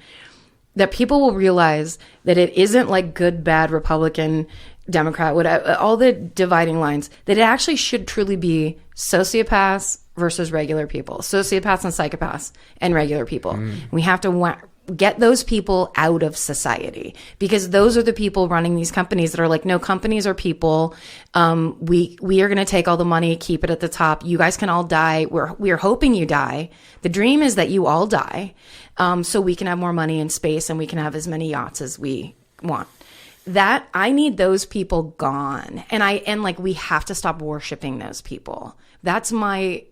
that people will realize that it isn't like good, bad, Republican, Democrat, whatever, all the dividing lines, that it actually should truly be sociopaths versus regular people, sociopaths and psychopaths and regular people. We have to get those people out of society because those are the people running these companies that are like, no, companies are people. We are going to take all the money, keep it at the top. You guys can all die. We're hoping you die. The dream is that you all die. So we can have more money in space and we can have as many yachts as we want. That I need those people gone. And like, we have to stop worshiping those people. That's my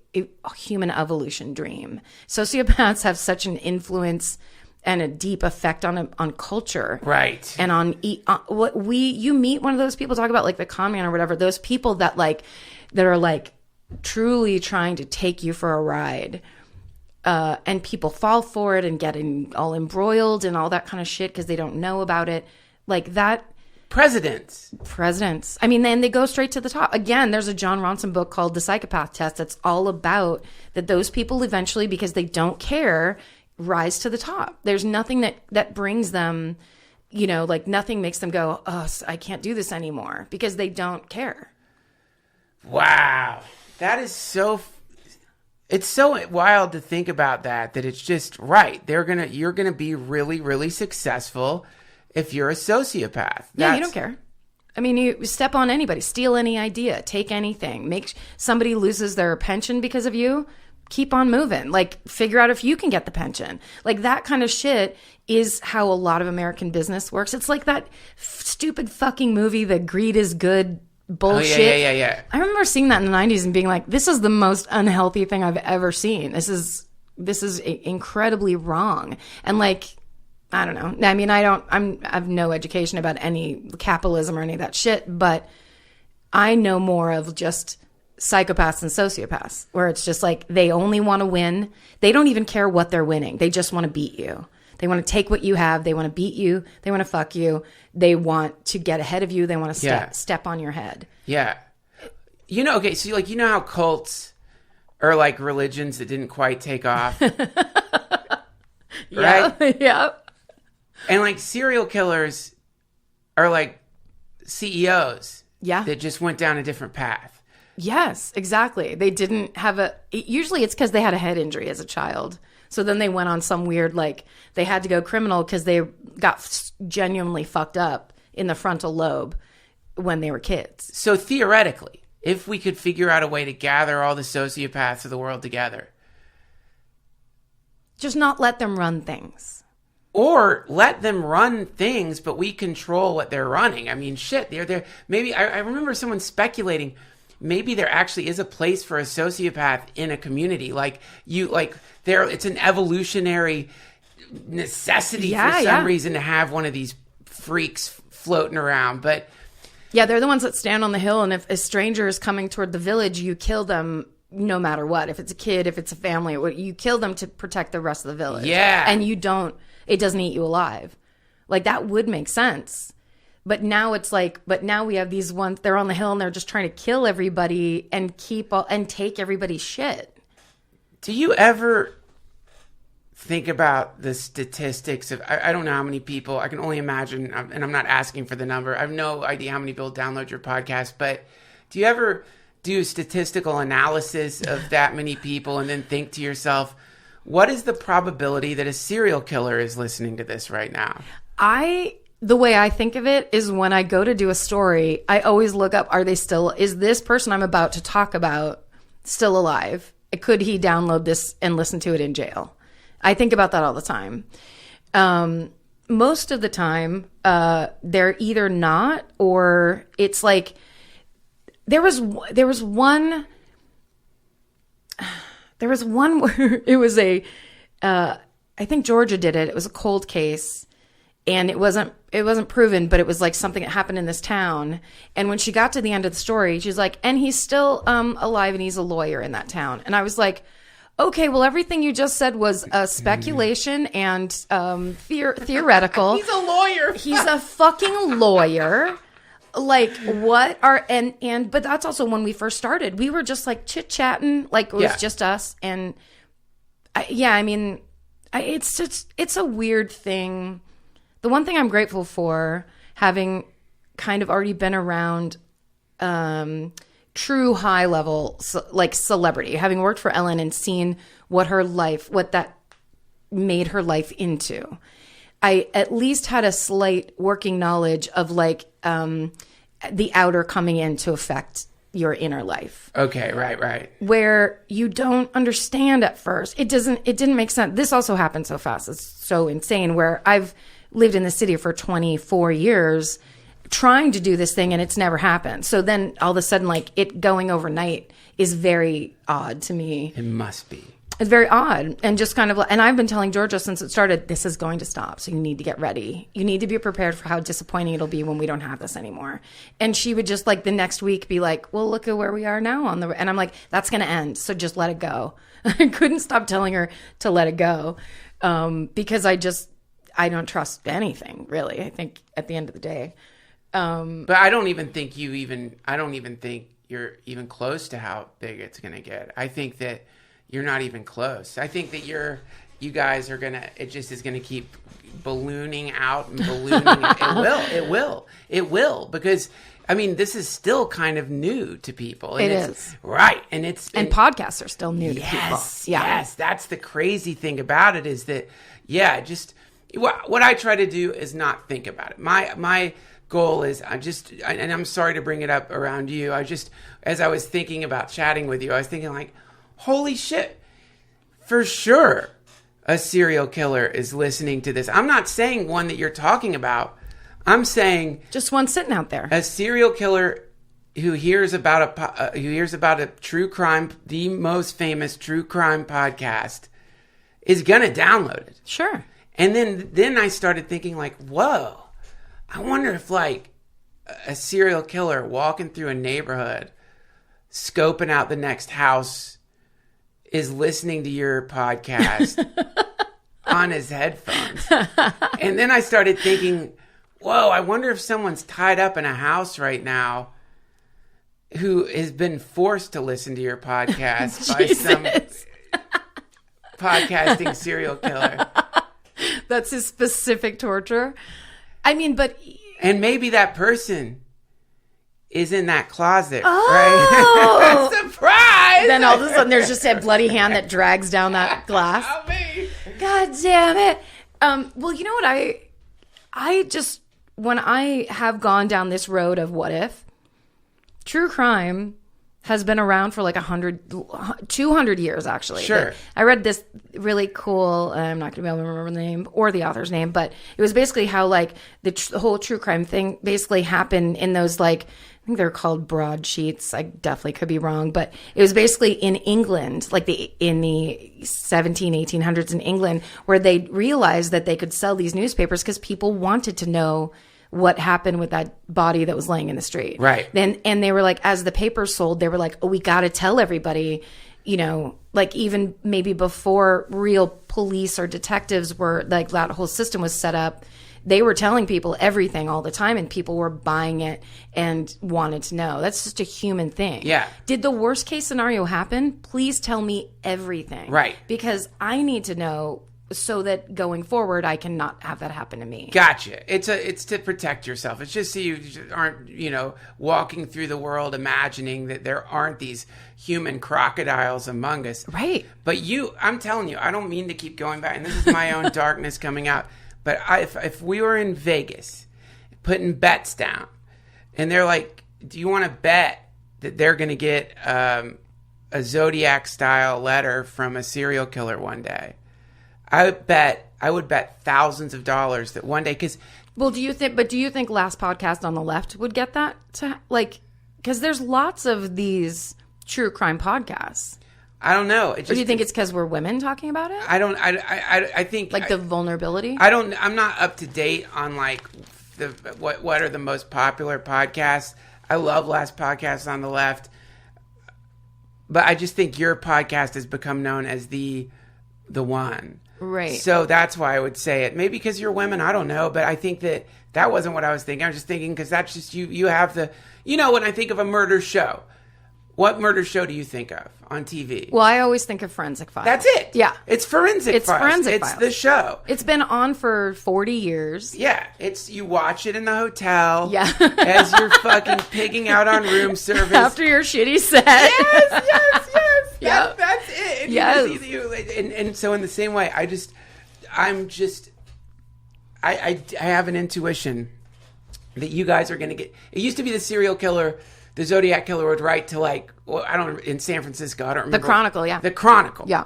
human evolution dream. Sociopaths have such an influence and a deep effect on culture, right? And on you meet one of those people, talk about like the con man or whatever. Those people that are like truly trying to take you for a ride, and people fall for it and get all embroiled and all that kind of shit because they don't know about it, like that. Presidents. I mean, then they go straight to the top. Again, there's a John Ronson book called The Psychopath Test that's all about that those people eventually, because they don't care, rise to the top. There's nothing that brings them, like nothing makes them go, oh, I can't do this anymore, because they don't care. Wow. That is it's so wild to think about that it's just right. You're going to be really, really successful if you're a sociopath. Yeah, you don't care. I mean, you step on anybody, steal any idea, take anything, make somebody loses their pension because of you, keep on moving. Like, figure out if you can get the pension. Like, that kind of shit is how a lot of American business works. It's like that stupid fucking movie, The Greed is Good bullshit. Oh, yeah. I remember seeing that in the 90s and being like, this is the most unhealthy thing I've ever seen. This is incredibly wrong. And like, I don't know. I mean, I have no education about any capitalism or any of that shit, but I know more of just psychopaths and sociopaths, where it's just like they only want to win. They don't even care what they're winning. They just want to beat you. They want to take what you have. They want to beat you. They want to fuck you. They want to get ahead of you. They want to step on your head. Yeah. Okay, so like, how cults are like religions that didn't quite take off? Right? Yeah. And like serial killers are like CEOs that just went down a different path. Yes, exactly. They didn't have usually it's because they had a head injury as a child. So then they went on some weird, like, they had to go criminal because they got genuinely fucked up in the frontal lobe when they were kids. So theoretically, if we could figure out a way to gather all the sociopaths of the world together. Just not let them run things. Or let them run things, but we control what they're running. I mean, shit, they're maybe I remember someone speculating maybe there actually is a place for a sociopath in a community. It's an evolutionary necessity for some reason to have one of these freaks floating around. But yeah, they're the ones that stand on the hill, and if a stranger is coming toward the village, you kill them no matter what. If it's a kid, if it's a family, you kill them to protect the rest of the village. Yeah. And it doesn't eat you alive. Like, that would make sense. But now it's like, now we have these ones, they're on the hill and they're just trying to kill everybody and take everybody's shit. Do you ever think about the statistics of, I don't know how many people, I can only imagine, and I'm not asking for the number. I have no idea how many people download your podcast, but do you ever do statistical analysis of that many people and then think to yourself, what is the probability that a serial killer is listening to this right now? The way I think of it is when I go to do a story, I always look up, is this person I'm about to talk about still alive? Could he download this and listen to it in jail? I think about that all the time. Most of the time, they're either not, or it's like, there was one where it was I think Georgia did it. It was a cold case. And it wasn't proven, but it was like something that happened in this town. And when she got to the end of the story, she's like, and he's still alive and he's a lawyer in that town. And I was like, okay, well, everything you just said was speculation and theoretical. He's a lawyer. He's a fucking lawyer. Like, what are, but that's also when we first started. We were just like chit-chatting, like it was just us. And it's a weird thing. The one thing I'm grateful for, having kind of already been around true high level, like celebrity, having worked for Ellen and seen what that made her life into, I at least had a slight working knowledge of like the outer coming in to affect your inner life. Okay, right. Where you don't understand at first. It didn't make sense. This also happened so fast. It's so insane, where I've lived in the city for 24 years trying to do this thing and it's never happened. So then all of a sudden, like, it going overnight is very odd to me. It must be. It's very odd. And just kind of, and I've been telling Georgia since it started, this is going to stop. So you need to get ready. You need to be prepared for how disappointing it'll be when we don't have this anymore. And she would just like the next week be like, well, look at where we are now and I'm like, that's going to end. So just let it go. I couldn't stop telling her to let it go. Because I don't trust anything, really. I think at the end of the day. But I don't even think you're even close to how big it's going to get. I think that you're not even close. I think that you guys are it just is going to keep ballooning out and ballooning. It will. Because, I mean, this is still kind of new to people. And it is. Right. And podcasts are still new to people. Yeah. Yes. That's the crazy thing about it is that, what I try to do is not think about it. My goal is and I'm sorry to bring it up around you. As I was thinking about chatting with you, I was thinking like, holy shit, for sure a serial killer is listening to this. I'm not saying one that you're talking about. I'm saying just one sitting out there. A serial killer who hears about a true crime, the most famous true crime podcast, is gonna download it. Sure. And then I started thinking like, whoa, I wonder if like a serial killer walking through a neighborhood, scoping out the next house, is listening to your podcast on his headphones. And then I started thinking, whoa, I wonder if someone's tied up in a house right now who has been forced to listen to your podcast by some podcasting serial killer. That's his specific torture. I mean, but... And maybe that person is in that closet, right? Surprise! Then all of a sudden there's just a bloody hand that drags down that glass. God damn it. Well, you know what? I just... When I have gone down this road of what if, true crime has been around for like 200 years, actually. Sure. I read this really cool, I'm not going to be able to remember the name or the author's name, but it was basically how like the whole true crime thing basically happened in those like, I think they're called broadsheets. I definitely could be wrong, but it was basically in England, like in the 1800s in England, where they realized that they could sell these newspapers because people wanted to know what happened with that body that was laying in the street. Right. And they were like, as the papers sold, they were like, oh, we got to tell everybody, you know, like even maybe before real police or detectives were like that whole system was set up, they were telling people everything all the time and people were buying it and wanted to know. That's just a human thing. Yeah. Did the worst case scenario happen? Please tell me everything. Right. Because I need to know so that going forward, I cannot have that happen to me. Gotcha. It's to protect yourself. It's just so you aren't, walking through the world imagining that there aren't these human crocodiles among us. Right. But I'm telling you, I don't mean to keep going back, and this is my own darkness coming out. But if we were in Vegas, putting bets down, and they're like, do you want to bet that they're going to get a Zodiac-style letter from a serial killer one day? I would bet thousands of dollars that one day, because... Well, do you think Last Podcast on the Left would get that? Because there's lots of these true crime podcasts. I don't know. Or do you think it's because we're women talking about it? I think... the vulnerability? I'm not up to date on, what are the most popular podcasts. I love Last Podcast on the Left. But I just think your podcast has become known as the one. Right. So that's why I would say it. Maybe because you're women, I don't know. But I think that wasn't what I was thinking. I was just thinking because that's just you have the... when I think of a murder show, what murder show do you think of on TV? Well, I always think of Forensic Files. That's it. Yeah. It's Forensic Files. It's the show. It's been on for 40 years. Yeah. You watch it in the hotel. Yeah. As you're fucking pigging out on room service. After your shitty set. Yes. Yeah. That's it. And yes. And so in the same way, I have an intuition that you guys are going to get... It used to be the serial killer... The Zodiac killer would write to in San Francisco. I don't remember. The Chronicle, yeah. The Chronicle. Yeah.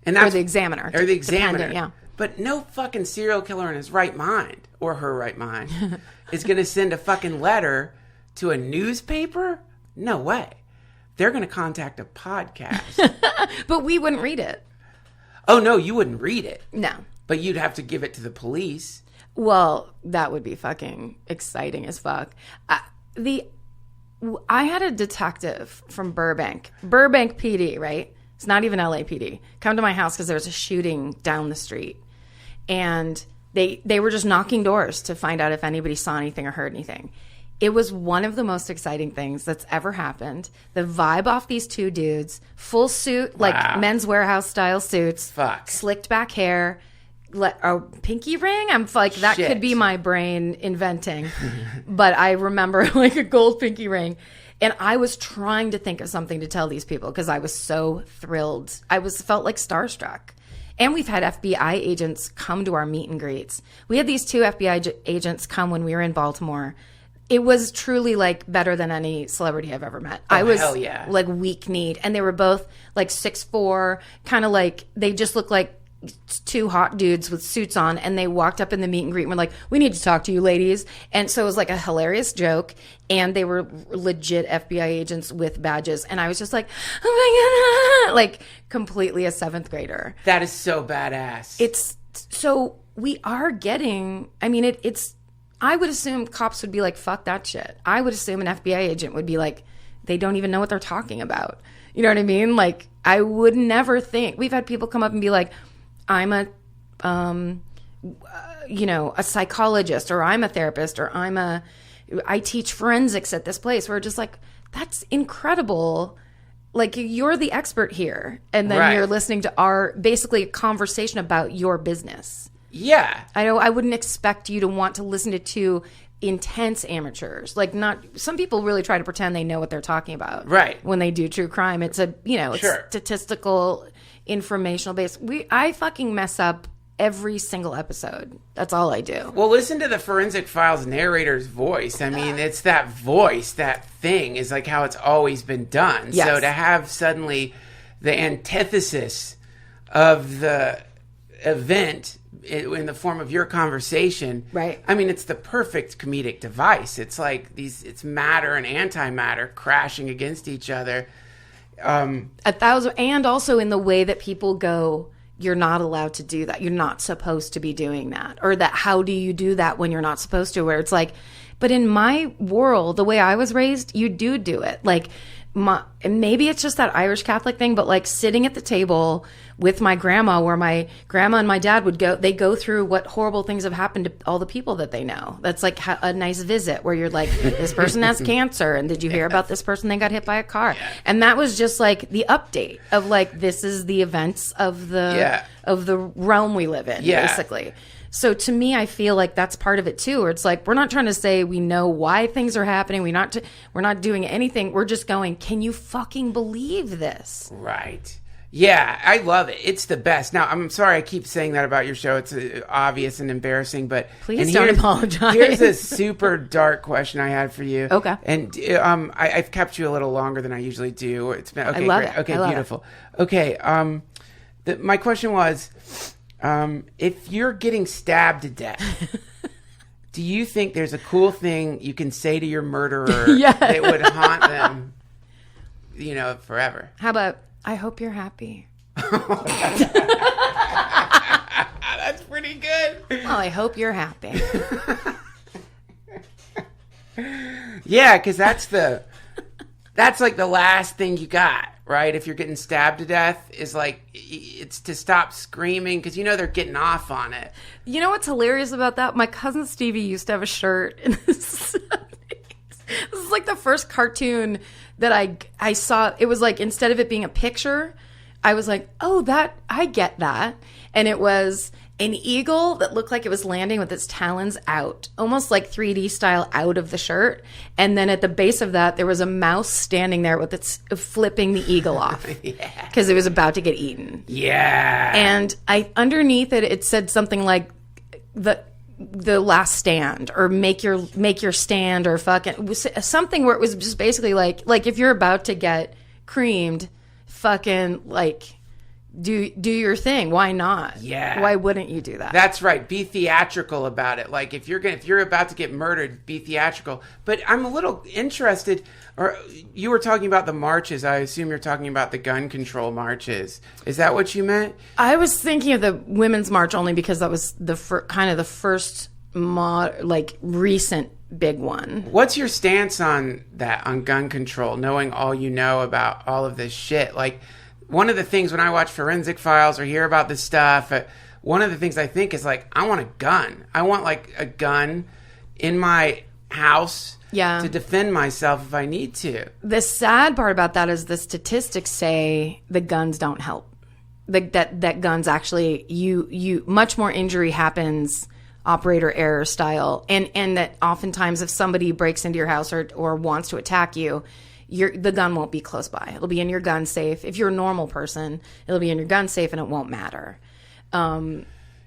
And that's, or the Examiner. Or the Examiner. Dependent, yeah. But no fucking serial killer in his right mind, or her right mind, is going to send a fucking letter to a newspaper? No way. They're going to contact a podcast. But we wouldn't read it. Oh, no, you wouldn't read it. No. But you'd have to give it to the police. Well, that would be fucking exciting as fuck. I had a detective from Burbank PD, right? It's not even LAPD. Come to my house because there was a shooting down the street. And they were just knocking doors to find out if anybody saw anything or heard anything. It was one of the most exciting things that's ever happened. The vibe off these two dudes, full suit, like Men's Warehouse style suits. Fuck. Slicked back hair. A pinky ring? I'm like, that Shit. could be my brain inventing. But I remember a gold pinky ring. And I was trying to think of something to tell these people because I was so thrilled. Felt like starstruck. And we've had FBI agents come to our meet and greets. We had these two FBI agents come when we were in Baltimore. It was truly better than any celebrity I've ever met. Oh, I was hell yeah. weak kneed. And they were both 6'4", kind of they just looked like two hot dudes with suits on, and they walked up in the meet and greet and were like, we need to talk to you ladies. And so it was a hilarious joke, and they were legit FBI agents with badges, and I was just like, oh my God, completely a 7th grader. That is so badass. So we are getting, it's I would assume cops would be like, fuck that shit. I would assume an FBI agent would be like, they don't even know what they're talking about. You know what I mean? I would never think. We've had people come up and be like, I'm a psychologist, or I'm a therapist, or I teach forensics at this place. We're just like, that's incredible. You're the expert here. And then you're listening to basically a conversation about your business. Yeah. I wouldn't expect you to want to listen to two intense amateurs. Some people really try to pretend they know what they're talking about. Right. When they do true crime. It's it's Sure. statistical, informational based. I fucking mess up every single episode. That's all I do. Well, listen to the Forensic Files narrator's voice. It's that voice, that thing is how it's always been done. Yes. So to have suddenly the antithesis of the event in the form of your conversation, right? It's the perfect comedic device. It's it's matter and antimatter crashing against each other. 1,000, and also in the way that people go, you're not allowed to do that. You're not supposed to be doing that. Or that, how do you do that when you're not supposed to? Where it's but in my world, the way I was raised, you do it. and maybe it's just that Irish Catholic thing, but like sitting at the table with my grandma, where my grandma and my dad would they go through what horrible things have happened to all the people that they know. That's like a nice visit where you're like, this person has cancer, and did you hear about this person? They got hit by a car. Yeah. And that was just like the update of like, this is the events of the realm we live in, basically. So to me, I feel like that's part of it too, where it's like, we're not trying to say we know why things are happening. We're not doing anything. We're just going, can you fucking believe this? Right. Yeah, I love it. It's the best. Now, I'm sorry I keep saying that about your show. It's obvious and embarrassing, but... Please don't apologize. Here's a super dark question I had for you. Okay. And I've kept you a little longer than I usually do. It's been... Okay, I love great. it. Okay, beautiful. Okay, my question was... if you're getting stabbed to death, do you think there's a cool thing you can say to your murderer that would haunt them, forever? How about, I hope you're happy? That's pretty good. Well, I hope you're happy. Yeah, because that's like the last thing you got. Right? If you're getting stabbed to death, is like, it's to stop screaming because they're getting off on it. You know what's hilarious about that? My cousin Stevie used to have a shirt in the 70s. This is like the first cartoon that I saw. It was like, instead of it being a picture, I was like, oh, I get that. And it was an eagle that looked like it was landing with its talons out, almost like 3D style out of the shirt. And then at the base of that, there was a mouse standing there with its flipping the eagle off because it was about to get eaten. Yeah. And underneath it said something like the last stand, or make your stand, or fucking, it was something where it was just basically like if you're about to get creamed, fucking like, do your thing. Why not? Yeah. Why wouldn't you do that? That's right. Be theatrical about it. Like if you're about to get murdered, be theatrical. But I'm a little interested. Or you were talking about the marches. I assume you're talking about the gun control marches. Is that what you meant? I was thinking of the women's march only because that was the first recent big one. What's your stance on that, on gun control? Knowing all you know about all of this shit, like. One of the things when I watch Forensic Files or hear about this stuff, one of the things I think is like, I want a gun. I want like a gun in my house to defend myself if I need to. The sad part about that is the statistics say the guns don't help. That guns actually, you much more injury happens operator error style. And that oftentimes if somebody breaks into your house or wants to attack you, the gun won't be close by. It'll be in your gun safe. If you're a normal person, it'll be in your gun safe and it won't matter. What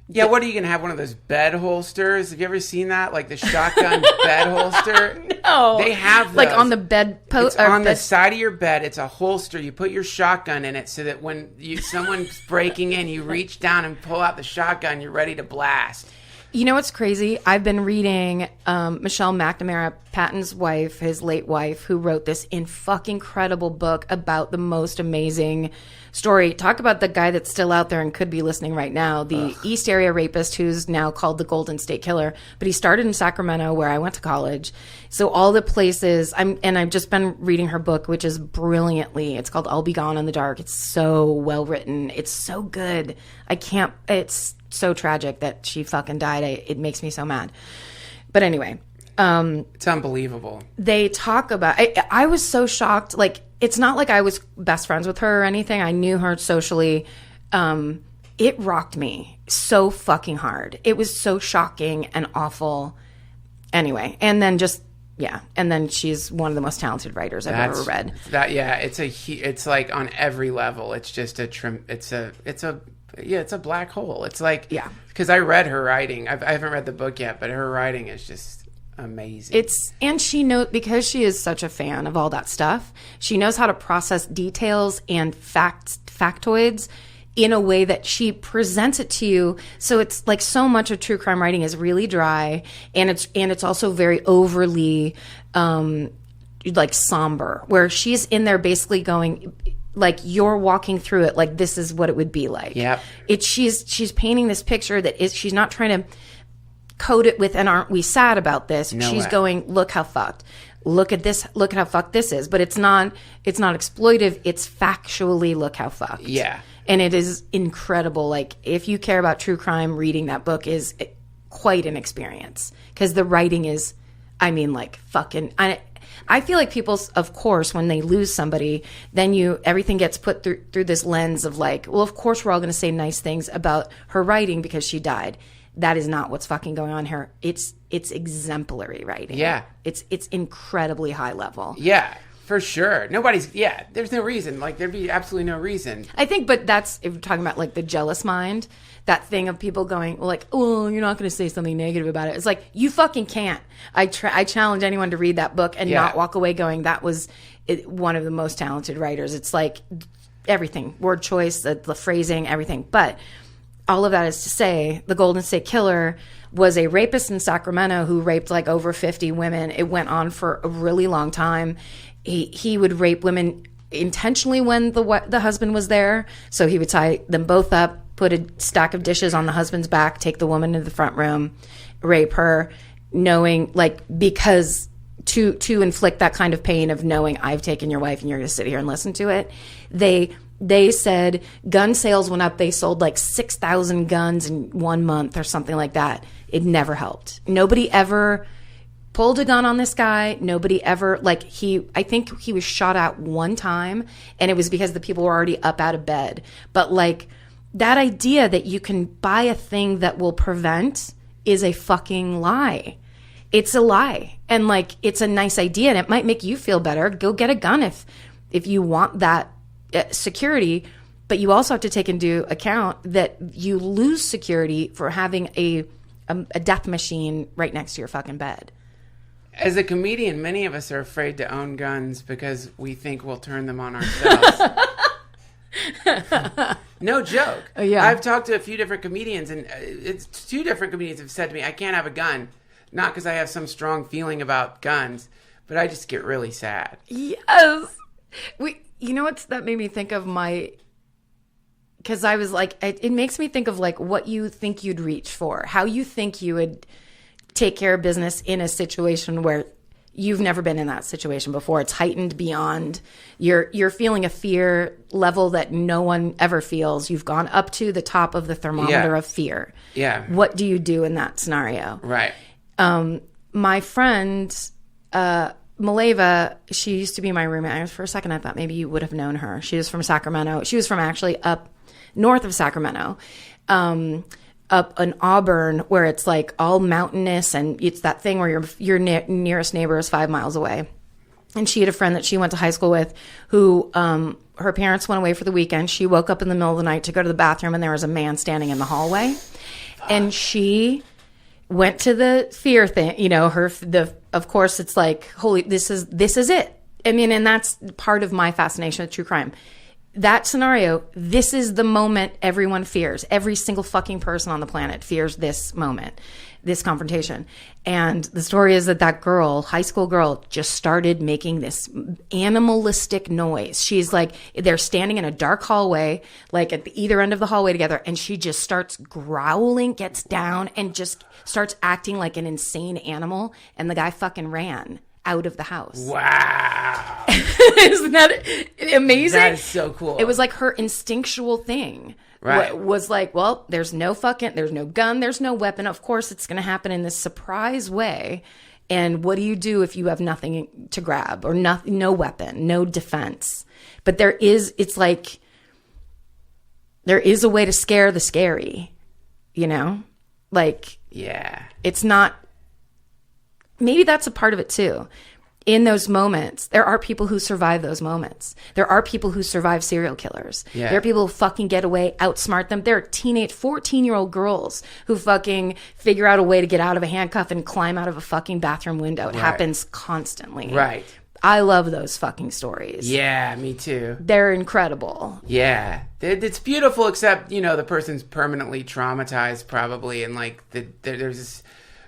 are you going to have, one of those bed holsters? Have you ever seen that? Like the shotgun bed holster? No. They have those. Like on the bed post. It's on the side of your bed. It's a holster. You put your shotgun in it so that when someone's breaking in, you reach down and pull out the shotgun. You're ready to blast. You know what's crazy? I've been reading Michelle McNamara, Patton's wife, his late wife, who wrote this fucking incredible book about the most amazing story. Talk about the guy that's still out there and could be listening right now, the East Area rapist who's now called the Golden State Killer. But he started in Sacramento, where I went to college. So all the places, I've just been reading her book, which is brilliantly, it's called I'll Be Gone in the Dark. It's so well written. It's so good. It's so tragic that she fucking died. It makes me so mad. But anyway. It's unbelievable. They talk about... I was so shocked. Like, it's not like I was best friends with her or anything. I knew her socially. It rocked me so fucking hard. It was so shocking and awful. Anyway. And then and then she's one of the most talented writers I've ever read. It's like on every level. It's just it's a black hole. It's like, because I read her writing. I haven't read the book yet, but her writing is just amazing. And she knows, because she is such a fan of all that stuff, she knows how to process details and factoids in a way that she presents it to you. So it's like, so much of true crime writing is really dry, and it's also very overly like somber, where she's in there basically going, like, you're walking through it like this is what it would be like. Yeah. She's painting this picture that is, she's not trying to code it with, and aren't we sad about this? No, she's going, look how fucked. look at this, look at how fucked this is. But it's not exploitive. It's factually, look how fucked. Yeah. And it is incredible. Like, if you care about true crime, reading that book is quite an experience. Because the writing is, I mean, like, fucking... I feel like people, of course, when they lose somebody, then everything gets put through this lens of like, well, of course we're all going to say nice things about her writing because she died. That is not what's fucking going on here. It's exemplary writing. Yeah. It's incredibly high level. Yeah, for sure. There's no reason. Like, there'd be absolutely no reason. I think, but that's, if we're talking about like the jealous mind, that thing of people going like, oh, you're not going to say something negative about it. It's like, you fucking can't. I challenge anyone to read that book and not walk away going, that was one of the most talented writers. It's like everything, word choice, the phrasing, everything. But all of that is to say, the Golden State Killer was a rapist in Sacramento who raped like over 50 women. It went on for a really long time. He would rape women intentionally when the husband was there. So he would tie them both up, put a stack of dishes on the husband's back, take the woman into the front room, rape her, knowing, like, because to inflict that kind of pain of knowing I've taken your wife and you're going to sit here and listen to it. They said gun sales went up. They sold like 6,000 guns in 1 month or something like that. It never helped. Nobody ever pulled a gun on this guy. Nobody ever, like, I think he was shot at one time, and it was because the people were already up out of bed. But like, that idea that you can buy a thing that will prevent is a fucking lie. It's a lie. And like, it's a nice idea and it might make you feel better. Go get a gun if you want that security. But you also have to take into account that you lose security for having a death machine right next to your fucking bed. As a comedian, many of us are afraid to own guns because we think we'll turn them on ourselves. No joke. Oh, yeah. I've talked to a few different comedians, and it's 2 different comedians have said to me, I can't have a gun. Not because I have some strong feeling about guns, but I just get really sad. Yes. You know what that made me think of because I was like, it makes me think of like what you think you'd reach for, how you think you would take care of business in a situation where you've never been in that situation before. It's heightened beyond. You're feeling a fear level that no one ever feels. You've gone up to the top of the thermometer of fear. Yeah. What do you do in that scenario? Right. My friend, Maleva, she used to be my roommate. For a second, I thought maybe you would have known her. She was from Sacramento. She was from actually up north of Sacramento. Up in Auburn, where it's like all mountainous, and it's that thing where your nearest neighbor is 5 miles away. And she had a friend that she went to high school with who her parents went away for the weekend. She woke up in the middle of the night to go to the bathroom, and there was a man standing in the hallway. And she went to the fear thing, of course it's like, holy, this is it. I mean, and that's part of my fascination with true crime. That scenario, this is the moment everyone fears. Every single fucking person on the planet fears this moment, this confrontation. And the story is that girl, high school girl, just started making this animalistic noise. She's like, they're standing in a dark hallway, like at the either end of the hallway together, and she just starts growling, gets down, and just starts acting like an insane animal. And the guy fucking ran out of the house. Wow. Isn't that amazing? That is so cool. It was like her instinctual thing. Right. Was like, well, there's no gun, there's no weapon. Of course, it's going to happen in this surprise way. And what do you do if you have nothing to grab or no weapon, no defense? But there is a way to scare the scary, Like, yeah. It's not. Maybe that's a part of it too. In those moments, there are people who survive those moments. There are people who survive serial killers. Yeah. There are people who fucking get away, outsmart them. There are 14-year-old girls who fucking figure out a way to get out of a handcuff and climb out of a fucking bathroom window. It happens constantly. Right. I love those fucking stories. Yeah, me too. They're incredible. Yeah. It's beautiful, except, the person's permanently traumatized probably, and like there's this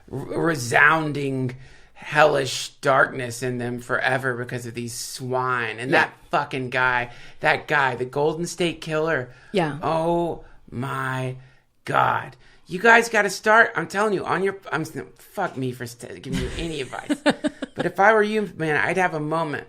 resounding hellish darkness in them forever because of these swine. And that fucking guy, the Golden State Killer. Yeah. Oh my God. You guys got to start. I'm telling you, fuck me for giving you any advice. But if I were you, man, I'd have a moment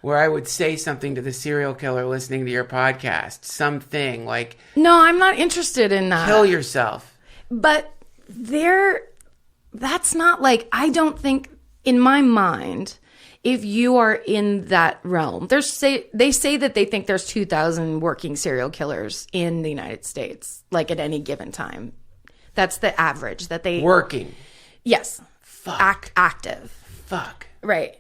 where I would say something to the serial killer listening to your podcast. Something like, no, I'm not interested in that. Kill yourself. But that's not like, I don't think, in my mind, if you are in that realm, they say that they think there's 2,000 working serial killers in the United States, like at any given time. That's the average that they... Working. Yes. Fuck. Active. Fuck. Right.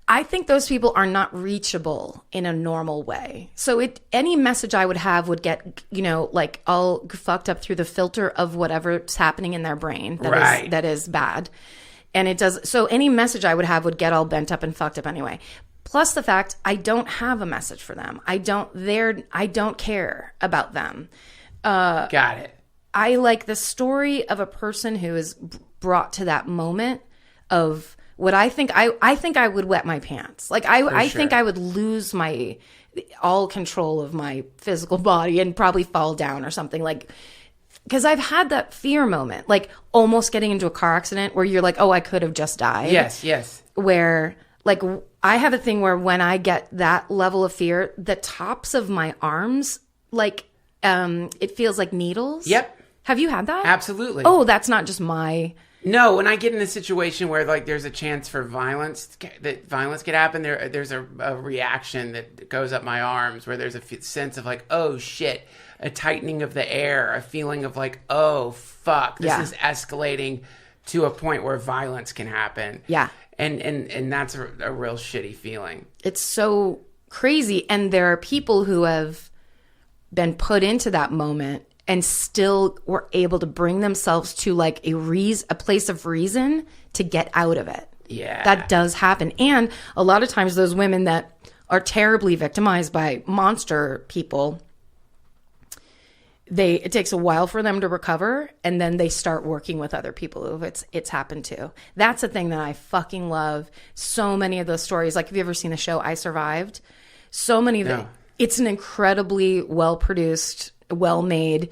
I think those people are not reachable in a normal way. So any message I would have would get, like all fucked up through the filter of whatever's happening in their brain that is bad. And it does. So any message I would have would get all bent up and fucked up anyway. Plus the fact I don't have a message for them. I don't care about them. Got it. I like the story of a person who is brought to that moment of what I think I would wet my pants. Like I think I would lose all control of my physical body and probably fall down or something, like, because I've had that fear moment, like almost getting into a car accident where you're like, oh, I could have just died. Yes. Where like I have a thing where when I get that level of fear, the tops of my arms, like it feels like needles. Yep. Have you had that? Absolutely. Oh, that's not just my... No, when I get in a situation where like there's a chance for violence could happen, there's a reaction that goes up my arms where there's a sense of like, oh shit, a tightening of the air, a feeling of like, oh fuck, this is escalating to a point where violence can happen. Yeah. And that's a real shitty feeling. It's so crazy. And there are people who have been put into that moment and still were able to bring themselves to like a place of reason to get out of it. Yeah. That does happen. And a lot of times those women that are terribly victimized by monster people, it takes a while for them to recover, and then they start working with other people who it's happened to. That's a thing that I fucking love. So many of those stories, like have you ever seen the show I Survived? So many of them. It's an incredibly well-produced, well-made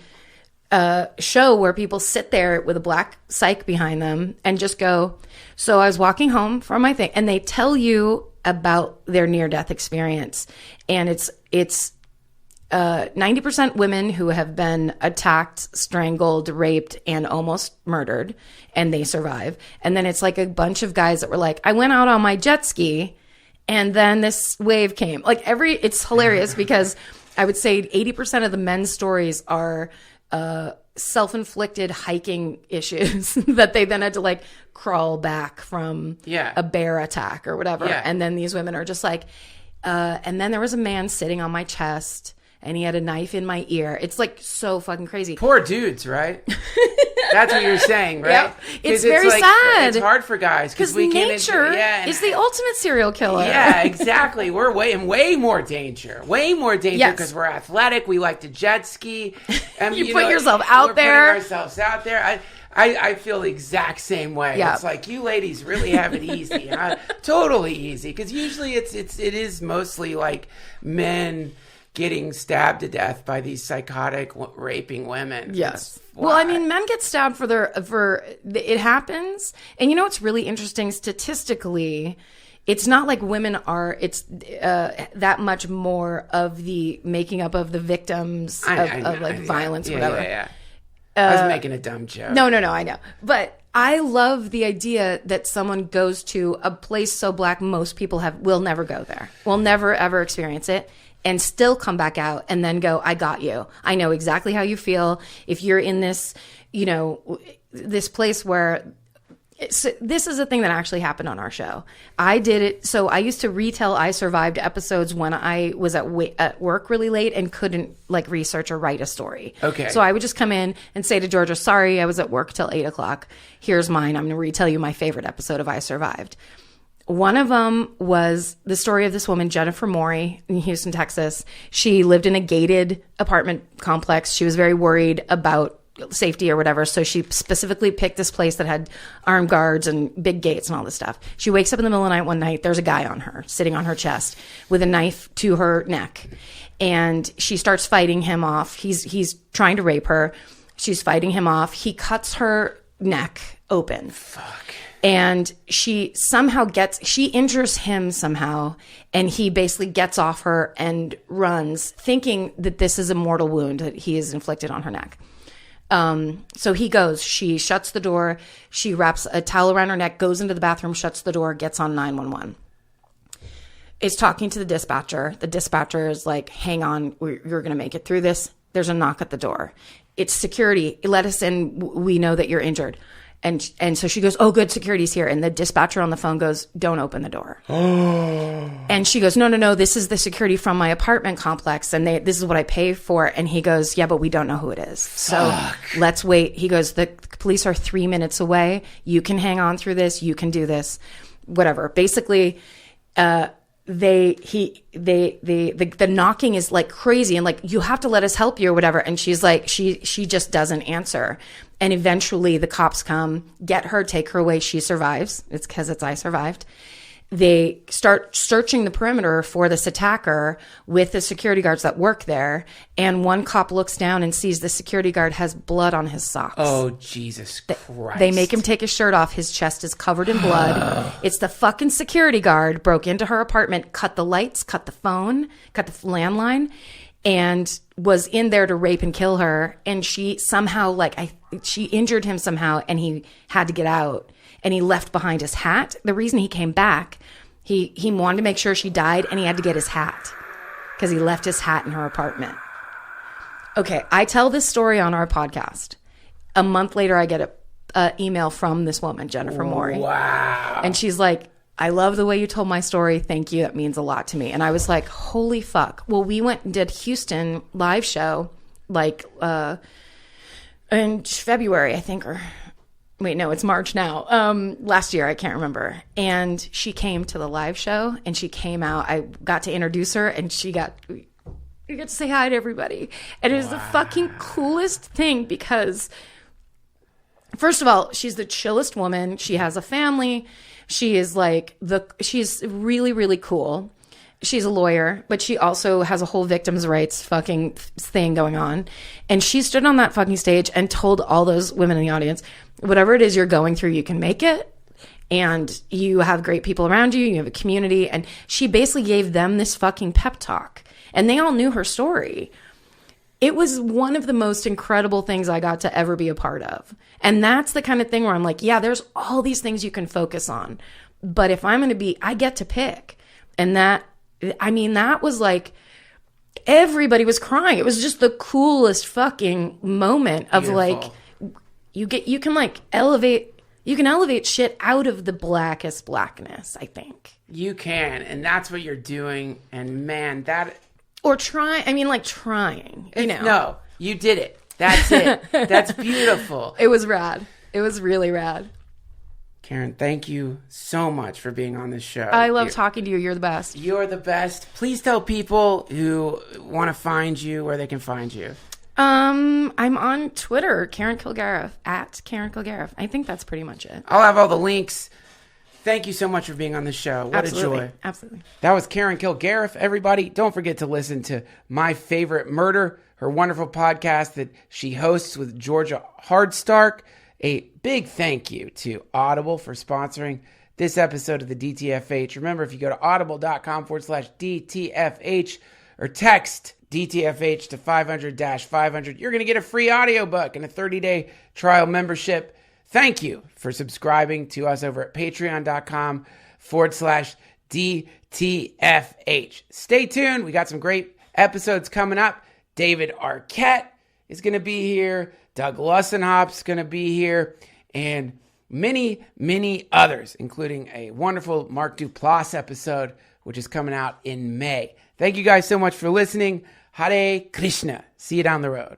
show where people sit there with a black psych behind them and just go, so I was walking home from my thing, and they tell you about their near-death experience. And it's 90% women who have been attacked, strangled, raped, and almost murdered, and they survive. And then it's like a bunch of guys that were like, I went out on my jet ski, and then this wave came. Like it's hilarious because I would say 80% of the men's stories are self-inflicted hiking issues that they then had to like crawl back from a bear attack or whatever. Yeah. And then these women are just like, and then there was a man sitting on my chest and he had a knife in my ear. It's like so fucking crazy. Poor dudes, right? That's what you're saying, right? Yep. It's very sad. It's hard for guys because nature is the ultimate serial killer. Yeah, exactly. We're in way more danger. Way more danger because we're athletic. We like to jet ski. You put yourself out there. We're putting ourselves out there. I feel the exact same way. Yep. It's like you ladies really have it easy. Totally easy, because usually it is mostly like men getting stabbed to death by these psychotic raping women. Yes. Well, I mean, men get stabbed for it happens. And you know what's really interesting statistically? It's not like women are. It's that much more of the making up of the victims of violence, whatever. Yeah. I was making a dumb joke. No, I know. But I love the idea that someone goes to a place so black most people will never go there. Will never ever experience it. And still come back out and then go, I got you. I know exactly how you feel. If you're in this, this place where this is a thing that actually happened on our show. I did it. So I used to retell I Survived episodes when I was at work really late and couldn't like research or write a story. Okay. So I would just come in and say to Georgia, sorry, I was at work till 8:00. Here's mine. I'm going to retell you my favorite episode of I Survived. One of them was the story of this woman, Jennifer Morey, in Houston, Texas. She lived in a gated apartment complex. She was very worried about safety or whatever. So she specifically picked this place that had armed guards and big gates and all this stuff. She wakes up in the middle of the night one night. There's a guy on her, sitting on her chest with a knife to her neck. And she starts fighting him off. He's trying to rape her. She's fighting him off. He cuts her neck open. Fuck. And she injures him somehow. And he basically gets off her and runs, thinking that this is a mortal wound that he has inflicted on her neck. So he goes, she shuts the door. She wraps a towel around her neck, goes into the bathroom, shuts the door, gets on 911. Is talking to the dispatcher. The dispatcher is like, hang on, you're going to make it through this. There's a knock at the door. It's security. Let us in. We know that you're injured. And so she goes, oh, good, security's here. And the dispatcher on the phone goes, don't open the door. And she goes, no, this is the security from my apartment complex. And this is what I pay for. And he goes, yeah, but we don't know who it is. So let's wait. He goes, the police are 3 minutes away. You can hang on through this. You can do this. Whatever. Basically, the knocking is like crazy and like, you have to let us help you or whatever. And she's like, she just doesn't answer. And eventually the cops come, get her, take her away. She survives. It's because I survived. They start searching the perimeter for this attacker with the security guards that work there. And one cop looks down and sees the security guard has blood on his socks. Oh, Jesus Christ. They make him take his shirt off. His chest is covered in blood. It's the fucking security guard broke into her apartment, cut the lights, cut the phone, cut the landline, and was in there to rape and kill her. And she somehow, she injured him somehow, and he had to get out. And he left behind his hat. The reason he came back, he wanted to make sure she died, and he had to get his hat because he left his hat in her apartment. Okay, I tell this story on our podcast. A month later, I get an email from this woman, Jennifer Morey. Wow. And she's like, I love the way you told my story. Thank you. That means a lot to me. And I was like, holy fuck. Well, we went and did Houston live show in February, I think, or... Wait, no, it's March now. Last year, I can't remember. And she came to the live show, and she came out. I got to introduce her, and you got to say hi to everybody. And it was the fucking coolest thing because, first of all, she's the chillest woman. She has a family. She is she's really, really cool. She's a lawyer, but she also has a whole victims' rights fucking thing going on. And she stood on that fucking stage and told all those women in the audience, whatever it is you're going through, you can make it. And you have great people around you. You have a community. And she basically gave them this fucking pep talk. And they all knew her story. It was one of the most incredible things I got to ever be a part of. And that's the kind of thing where I'm like, yeah, there's all these things you can focus on. But if I'm going to I get to pick. And that was like, everybody was crying. It was just the coolest fucking moment of Beautiful. you can elevate shit out of the blackest blackness, I think. You can, and that's what you're doing. And man, trying, No, you did it. That's it. That's beautiful. It was rad. It was really rad. Karen, thank you so much for being on this show. I love talking to you. You're the best. You're the best. Please tell people who want to find you where they can find you. I'm on Twitter, Karen Kilgariff, at Karen Kilgariff. I think that's pretty much it. I'll have all the links. Thank you so much for being on the show. What Absolutely. a joy. Absolutely. That was Karen Kilgariff. Everybody, don't forget to listen to My Favorite Murder, her wonderful podcast that she hosts with Georgia Hardstark. A big thank you to Audible for sponsoring this episode of the DTFH. Remember, if you go to audible.com/DTFH or text DTFH to 500-500, you're going to get a free audiobook and a 30-day trial membership. Thank you for subscribing to us over at patreon.com/DTFH. Stay tuned. We got some great episodes coming up. David Arquette is going to be here. Doug Lussenhop's going to be here, and many, many others, including a wonderful Mark Duplass episode, which is coming out in May. Thank you guys so much for listening. Hare Krishna. See you down the road.